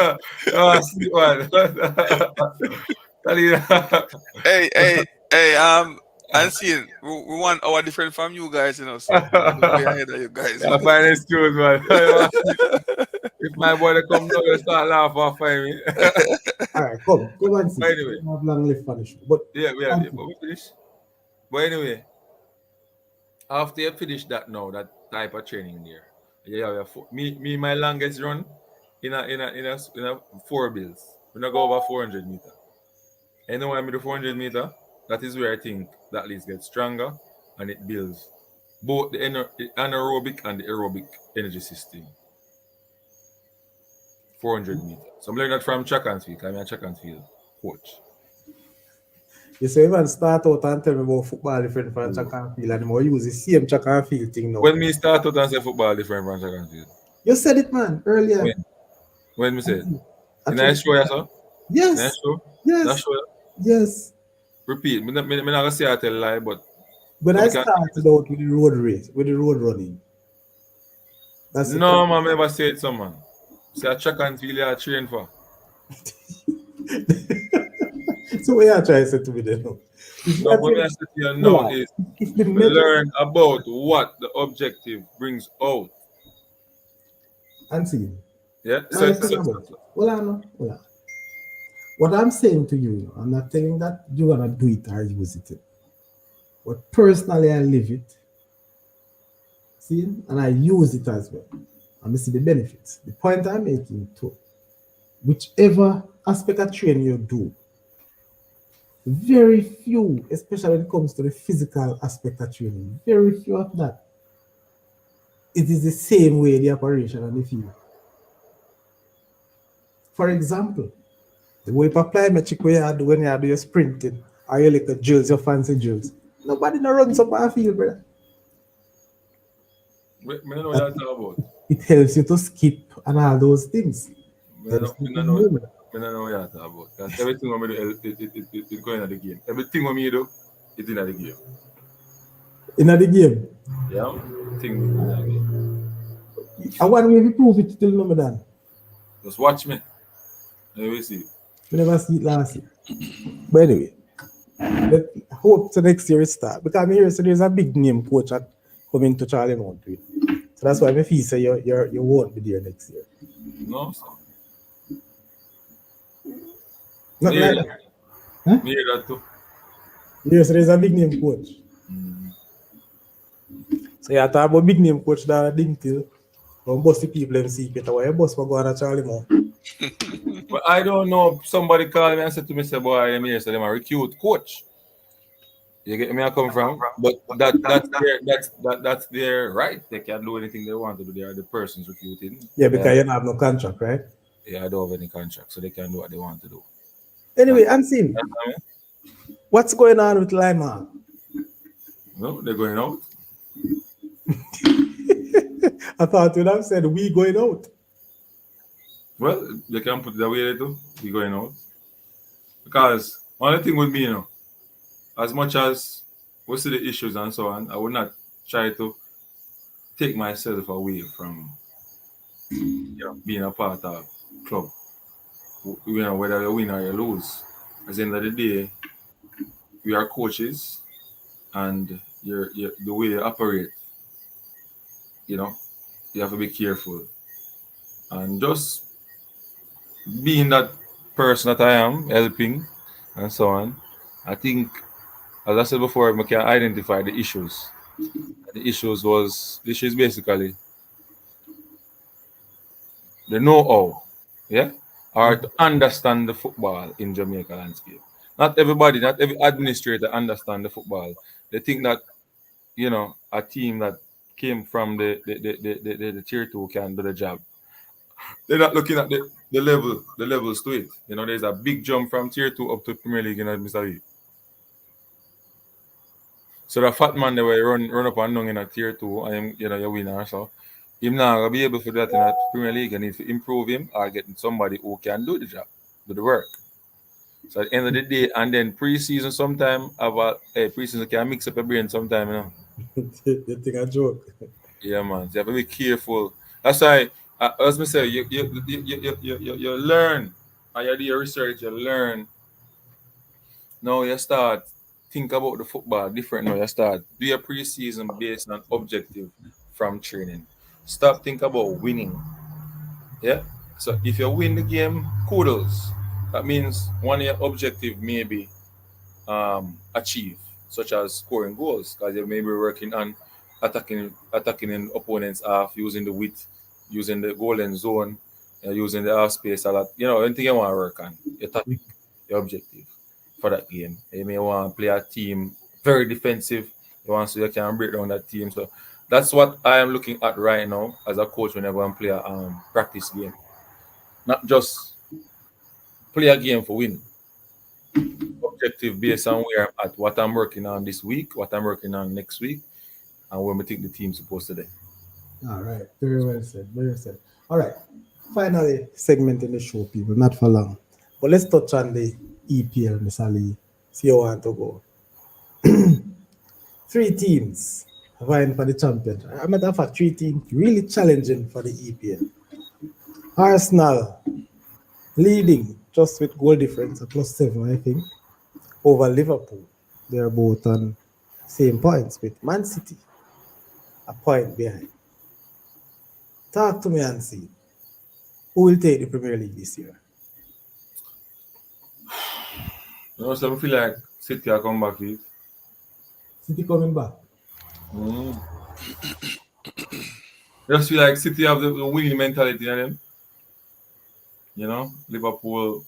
Sleep man. Sally. Hey, and see, we want our different from you guys, you know, so we're ahead of you guys. I find excuse, man. If my boy come now, you start laughing or find me. All right, come and see. Anyway. We have long left for the show. But But we finish. But anyway, after you finish that now, that type of training there, me my longest run in a 4 bills. When I go over 400 meter. And when I do 400 meter, that is where I think that least gets stronger and it builds both the anaerobic and the aerobic energy system. 400 meters. So I'm learning that from track and field. I'm a track and field coach. you say even start out and tell me about football different from track and field and more use the same track and field thing now. When me start out and say football different from track and field. You said it, man, earlier. When me say it? Can I show you, sir? Yes. Can I show? Yes. Can I show you? Yes. Repeat. I'm not going to say I tell a lie, but when I started out with the road race, with the road running. That's no, man, I never say it, someone. Say a track and field you are trained for. So what you are trying to say to me then? No, what I said here now is if the we measure learn about what the objective brings out. and see, Yeah. what are you saying about it? Well, I know. Well, what I'm saying to you, I'm not telling that you're gonna do it or use it. But personally, I live it, see, and I use it as well. And I see the benefits. The point I'm making too, whichever aspect of training you do, very few, especially when it comes to the physical aspect of training, very few of that. It is the same way the operation on the field. For example, the way plyometric way you do when you do your sprinting, or your little drills, your fancy drills. Nobody no runs up on field, brother. Me don't know what you're talking about. It helps you to skip and all those things. Me Helps don't you to know. move. Me don't know what you're talking about. Because everything what me do, it going at the game. Everything what me do, it's in the game. In the game. Yeah. Thing in the game. I want me to prove it till no done. Just watch me. And you will see. We never see it last year. But anyway, let hope to next year it start. Because I hear so there's a big name coach that coming to Charlie Mount with. So that's why I feel say you won't be there next year. No, sir. Not Me like hear that. that. Huh? Me hear that too. Yes, there's a big name coach. So you talk about big name coach that I didn't tell. Don't bust the people in secret. Why you bust for going to Charlie Mount? But I don't know. Somebody called me and said to me, say, boy, I'm here, so them a recruit coach. You get me? I come from, but that's their right. They can do anything they want to do. They are the persons recruiting. Yeah, because you don't have no contract, right? Yeah, I don't have any contract, so they can do what they want to do. Anyway, Unseen, what's going on with Lima? No, they're going out. I thought you'd have said we going out. Well, they can put it that way they do. We going out. Because one thing with me, as much as we see the issues and so on, I would not try to take myself away from being a part of club. Whether you win or you lose. At the end of the day, we are coaches, and the way you operate, you have to be careful. And just being that person that I am, helping and so on, I think, as I said before, we can identify the issues. The issues basically the know-how, or to understand the football in Jamaica landscape. Not every administrator understand the football. They think that, a team that came from the tier 2 can do the job. They're not looking at the levels to it. There's a big jump from tier 2 up to Premier League, Mr. Lee. So the fat man they will run up and down in a tier 2 and you winner. So him not gonna be able to do that in a Premier League. You need to improve him or get somebody who can do the job, do the work. So at the end of the day, and then pre-season sometime pre-season can mix up your brain sometime, You think I joke? Yeah, man. So you have to be careful. That's why, as I say, you learn. And you do your research, you learn. Now you start think about the football different now. You start do your pre-season based on objective from training. Stop think about winning. Yeah. So if you win the game, kudos. That means one of your objective may be achieve, such as scoring goals, because you may be working on attacking in opponents half, using the width, using the golden zone, using the half space a lot. Anything you want to work on, your topic, your objective for that game. You may want to play a team very defensive. You want so you can break down that team. So that's what I am looking at right now as a coach when I go and play a practice game. Not just play a game for win. Objective based on where I'm at, what I'm working on this week, what I'm working on next week, and where we think the team's supposed to be. All right, very well said, very well said. All right, finally, segment in the show, people, not for long. But let's touch on the EPL, Miss Ali. See how you want to go. 3 teams vying for the champion. As a matter of fact, 3 teams really challenging for the EPL. Arsenal leading just with goal difference, a +7, I think, over Liverpool. They're both on same points with Man City, a point behind. Talk to me and see who will take the Premier League this year. You know, so I feel like City will come back with. City coming back. Mm. I just feel like City have the winning mentality in them. You know, Liverpool,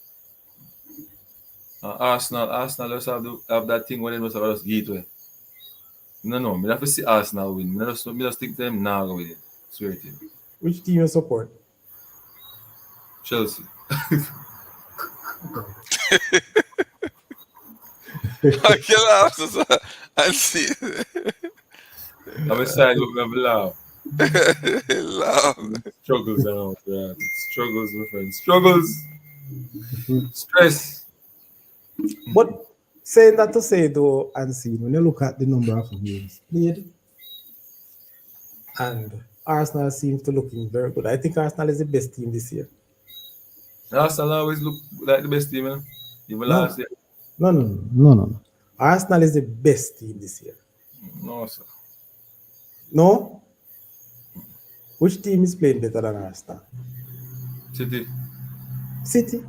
Arsenal just have that thing where they must have just get away. No, me have to see Arsenal win. Me just think them now go with it. Swear to you. Which team you support? Chelsea. I can answer and see. I'm excited with my laugh. Laugh. Struggles around that. Struggles, my friend. Struggles. Stress. But saying that to say though, and see, when you look at the number of games played, and Arsenal seems to looking very good. I think Arsenal is the best team this year. Arsenal always look like the best team, man. Even No, last year. no. Arsenal is the best team this year. No, sir. No? Which team is playing better than Arsenal? City. City?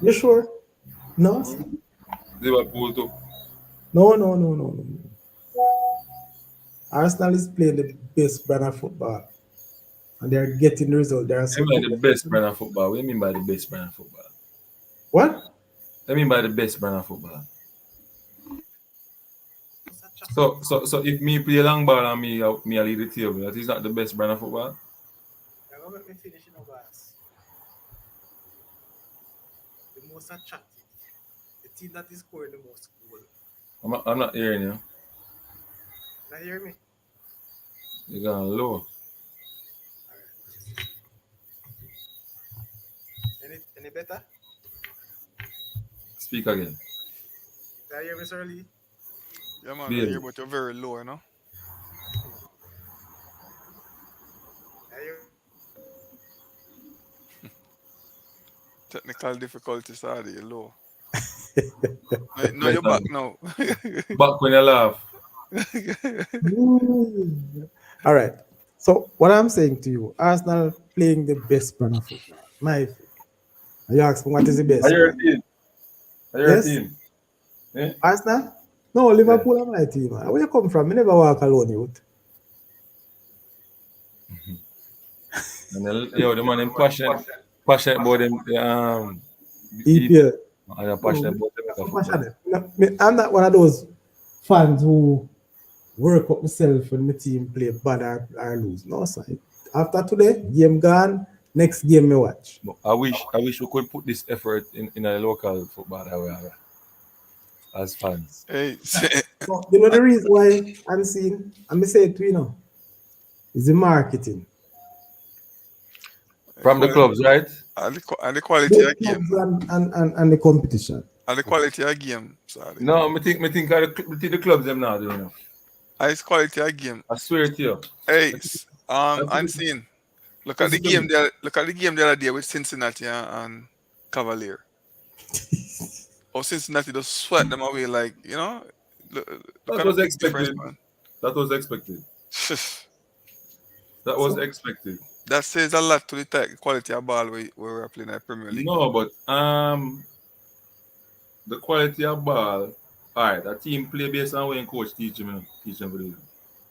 You sure? No? Liverpool too. No. Arsenal is playing the best brand of football. And they're getting the result. They're I mean the best brand of football. What do you mean by the best brand of football? What? I mean by the best brand of football. So if me play long ball and me I lead the table, that is not the best brand of football. You're going to make me finish in guys. The most attractive. The team that is scoring the most goal. I'm not hearing you. Not hear me? You're going low. Any better? Speak again. Can you hear me, Sir Lee? Yeah, man, Yeah. I hear, but you're very low, you know? Technical difficulties are you're low. No, you're back now. Back when you laugh. All right. So what I'm saying to you, Arsenal playing the best brand of football. My favorite. You ask me what is the best? Are you your brand? team? Are you your Yes. team? Eh? Arsenal? No, Liverpool are my team. Where you come from? I never walk alone, youth. And the man them passionate about them EPL. and I'm passionate about them So football. passionate. I'm not one of those fans who work up myself when my team play bad or lose. No, sir. After today, game gone, next game me watch. But I wish we could put this effort in a local football that we have as fans. Hey, So, you know the reason why I'm seeing, I'm say it to you know, is the marketing. From the clubs, right? and the quality of Both game. clubs and the competition. And the quality of game, sorry. No, I think the clubs them now doing enough. And it's quality of game. I swear to you. Hey, unseen. Look at the game there. Look at the game the other day with Cincinnati and Cavalier. Or Cincinnati just sweat them away, like you know. Look That at was the big difference, expected. man. That was expected. That was expected. That says a lot to the quality of ball where we're playing in the Premier League. No, but the quality of ball. Alright, a team play based on when coach teach them for the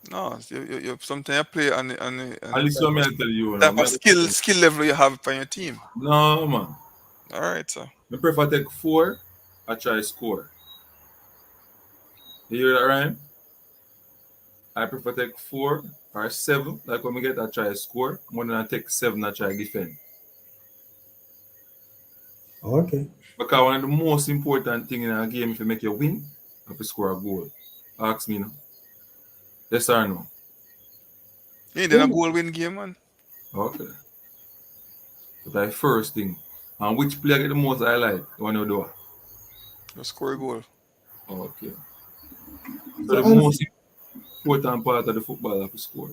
No, you sometimes you play on the at least what me I tell you. type of skill level you have on your team. No man. All right, so I prefer take 4, I try score. You hear that right? I prefer take 4 or 7, like when we get I try score, more than I take 7 I try defend. Okay. Because one of the most important thing in a game if you make you win, you have to score a goal. Ask me now. Yes or no? you ain't done a goal win game, man. Okay. So that's the first thing. And which player get the most highlight when you do it? You score a goal. Okay. So the most important part of the football have to score.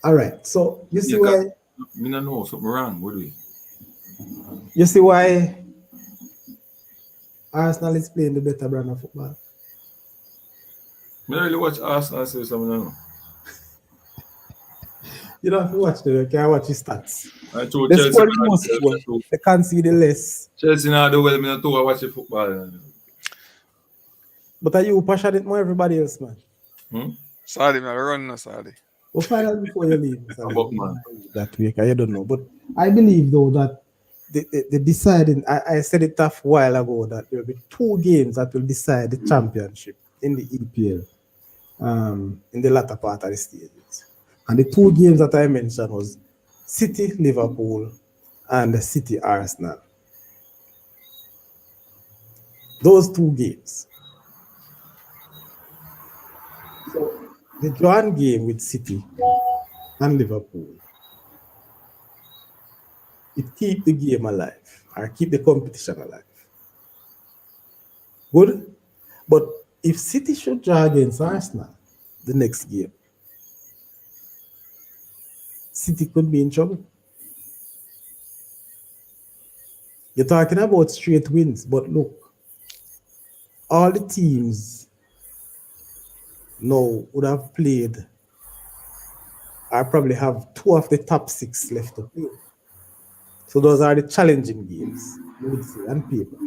All right. So you see why Me not know something wrong. What do we? you see why Arsenal is playing the better brand of football. I really watch Arsenal, so something I don't know. You don't have to watch them, you can watch the stats. I told They Chelsea, score the man, most goal, they concede the less. Chelsea now do well, I too, I watch the football. But are you passionate more everybody else, man? Hmm? Sorry, man, run no sorry. We'll find out before you leave. Sorry, About man. that week, I don't know. But I believe, though, that the deciding, I said it a while ago, that there will be 2 games that will decide the championship in the EPL in the latter part of the stages. And the 2 games that I mentioned was City, Liverpool, and City, Arsenal. Those 2 games. So the drawn game with City and Liverpool, it keep the game alive or keep the competition alive. Good? But if City should draw against Arsenal the next game, City could be in trouble. You're talking about straight wins, but look, all the teams now would have played, I probably have 2 of the top 6 left to play. So those are the challenging games, you would say, on paper.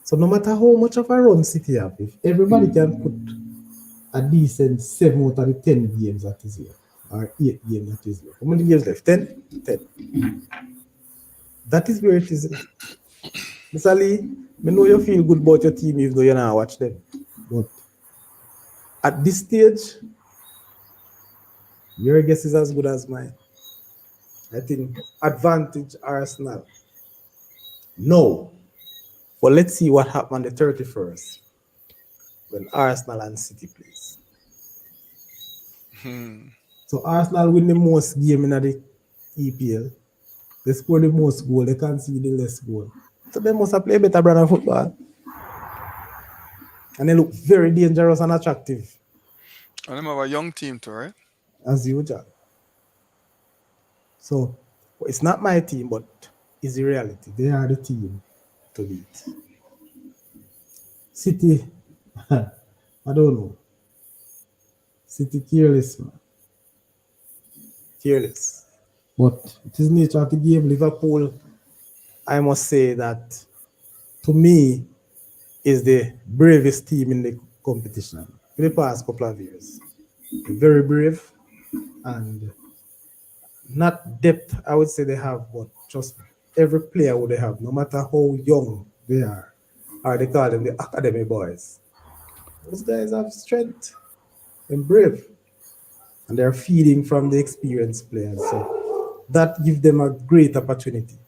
So no matter how much of a run City have, if everybody can put a decent 7 out of the 10 games that is here, or 8 games that is here. How many games left? 10? 10. That is where it is. Mr. Lee, I know you feel good about your team even though you not watch them. But at this stage, your guess is as good as mine. I think advantage Arsenal. No. But let's see what happened on the 31st when Arsenal and City plays. So Arsenal win the most game in the EPL. They score the most goal, they concede the less goal. So they must have played better brand of football. And they look very dangerous and attractive. And them have a young team too, right? As usual. So it's not my team, but it's the reality. They are the team to beat. City, I don't know. City careless, man. Careless. But it is nature of the game. Liverpool, I must say that to me is the bravest team in the competition for the past couple of years. Very brave and not depth, I would say they have, but just every player would they have, no matter how young they are, or they call them the academy boys. Those guys have strength and brave, and they're feeding from the experienced players. So that gives them a great opportunity.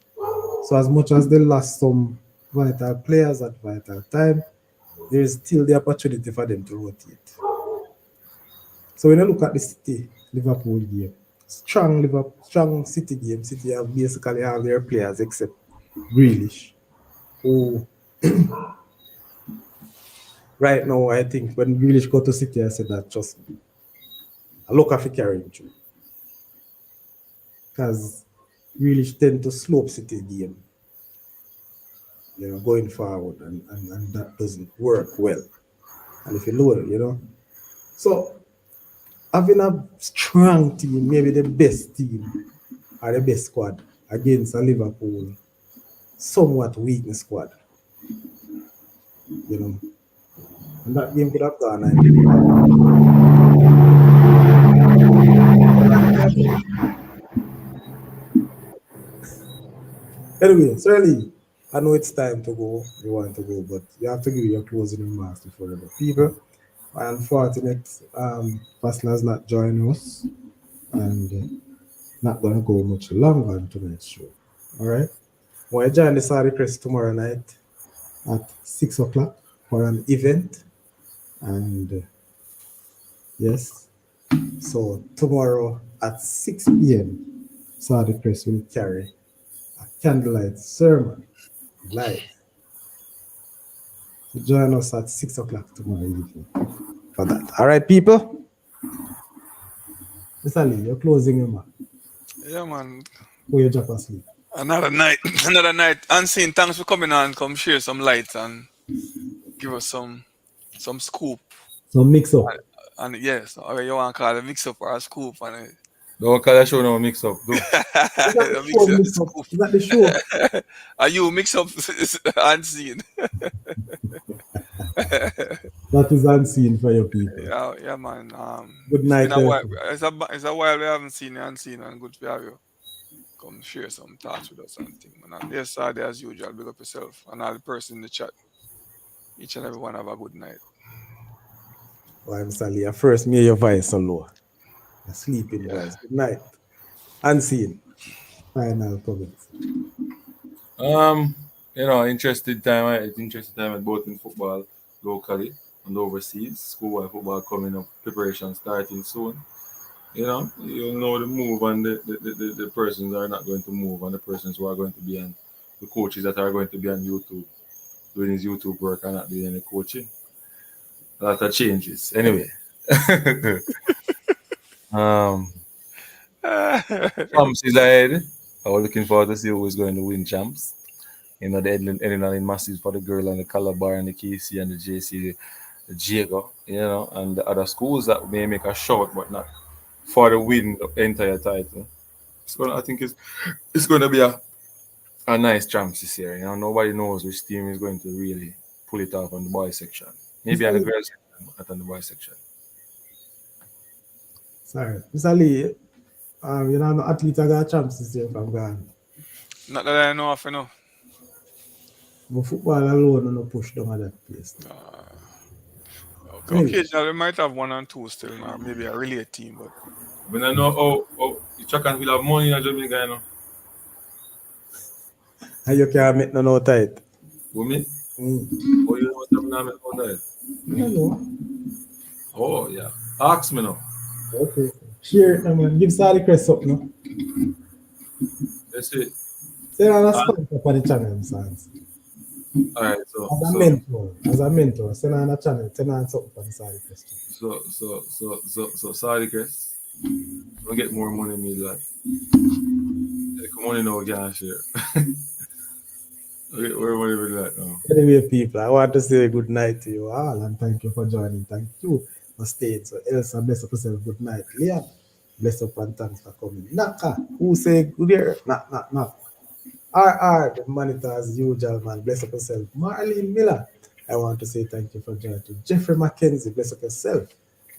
So as much as they lost some vital players at vital time, there is still the opportunity for them to rotate. So when you look at the City Liverpool game, strong City game. City have basically all their players except Grealish, who right now I think when Grealish got to City, I said that trust me, I look at carrying through because Grealish tend to slope City game, going forward, and that doesn't work well. And if you lower, so having a strong team, maybe the best team or the best squad against a Liverpool somewhat weak squad, and that game could have gone. Anyway, Shirley, I know it's time to go. You want to go, but you have to give your closing remarks before the people. Unfortunate, Pastor's not joining us and not going to go much longer on tonight's show. All right? When you join the Saudi Crest tomorrow night at 6 o'clock for an event. And yes, so tomorrow at 6 p.m., Saudi Crest will carry a candlelight sermon live. So join us at 6 o'clock tomorrow evening for that. All right, people? Mr. Lee, you're closing remark. Yeah, man. Or you drop asleep. Another night, another night. Unseen, thanks for coming on. Come share some light and give us some scoop. So mix up. And yes, or you want to call it mix up or a scoop and Don't call that show no mix up. Do. Is that the a show mix up mix up? scoop. Is that the show? Are you mix up unseen? That is unseen for your people. Yeah, yeah, man. Good It's been night, a while. everyone. It's a while we haven't seen you unseen, and good to have you. Come share some thoughts with us and things, man. And yes, sir, as usual, big up yourself and all the person in the chat. Each and every one have a good night. Well, I'm Sally. At first, me your voice so low. A sleeping Yeah. voice. Good night. Unseen. Final comments. Interesting time. It's interesting time at both in football locally and overseas. Schoolboy football coming up, preparation starting soon. You know the move and the persons are not going to move and the persons who are going to be on the coaches that are going to be on YouTube doing his YouTube work and not doing any coaching. A lot of changes. Anyway. um Champs is ahead. I was looking forward to see who is going to win champs. The Edwin Massive for the girl and the Calabar and the KC and the JC, the Jago, and the other schools that may make a shout but not for the win of the entire title. I think it's going to be a nice champs this year. Nobody knows which team is going to really pull it off on the boys section. Maybe on the girls section, but not on the boys section. Sorry. Mr. Lee, no athlete I got champs this year from Ghana. Not that I know of, you know. But football alone no push down at that place. Anyway, Occasionally, we might have one and two still, or maybe a relay team, but When I know the Chakans will have money in Jamaica, and you can't make no tight. Women? Mm. Oh, you know what's happening about that? I know. Oh, yeah. Ask me now. Okay. Share it, man. Give Sally Crest up, no? That's it. Say on a sponsor for the channel, Sans. All right, As a mentor, send on a channel, send on something for the Sally Crest. so sorry, Chris. Don't get more money than me, lad. Come on, can't share. Okay, where money with that now? Anyway, people, I want to say good night to you all and thank you for joining. Thank you for staying. So, Elsa, bless up yourself. Good night. Leah, bless up and thanks for coming. Naka, who say good year? Knock. RR, the monitor as usual, man. Bless up yourself. Marlene Miller, I want to say thank you for joining. To Jeffrey McKenzie, bless up yourself.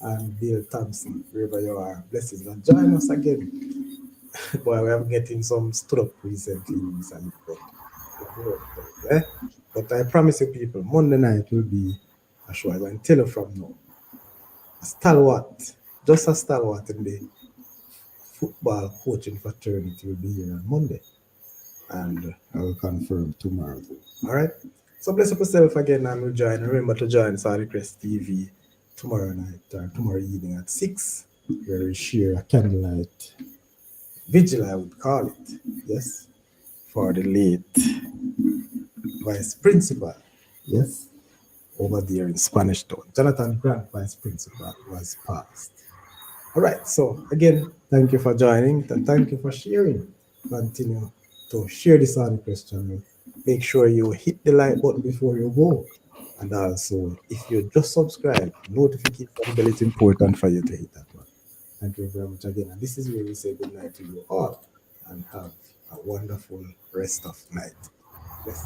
And Bill Thompson, wherever you are, blessings. And join us again. Boy, we have getting some stood up recently in this but I promise you people, Monday night will be a show. I'm going to tell you from now. A stalwart, just a stalwart in the football coaching fraternity will be here on Monday. And I will confirm tomorrow. All right? So bless up yourself again and we'll join. Remember to join Sorry Crest TV tomorrow night or tomorrow evening at 6, where we share a candlelight vigil, I would call it. Yes? For the late vice principal. Yes? Over there in Spanish Town. Jonathan Grant, vice principal, was passed. All right. So again, thank you for joining and thank you for sharing. Continue to share this on the question. Make sure you hit the like button before you go. And also, if you just subscribe, notification bell is important for you to hit that one. Thank you very much again. And this is where we say good night to you all and have a wonderful rest of night.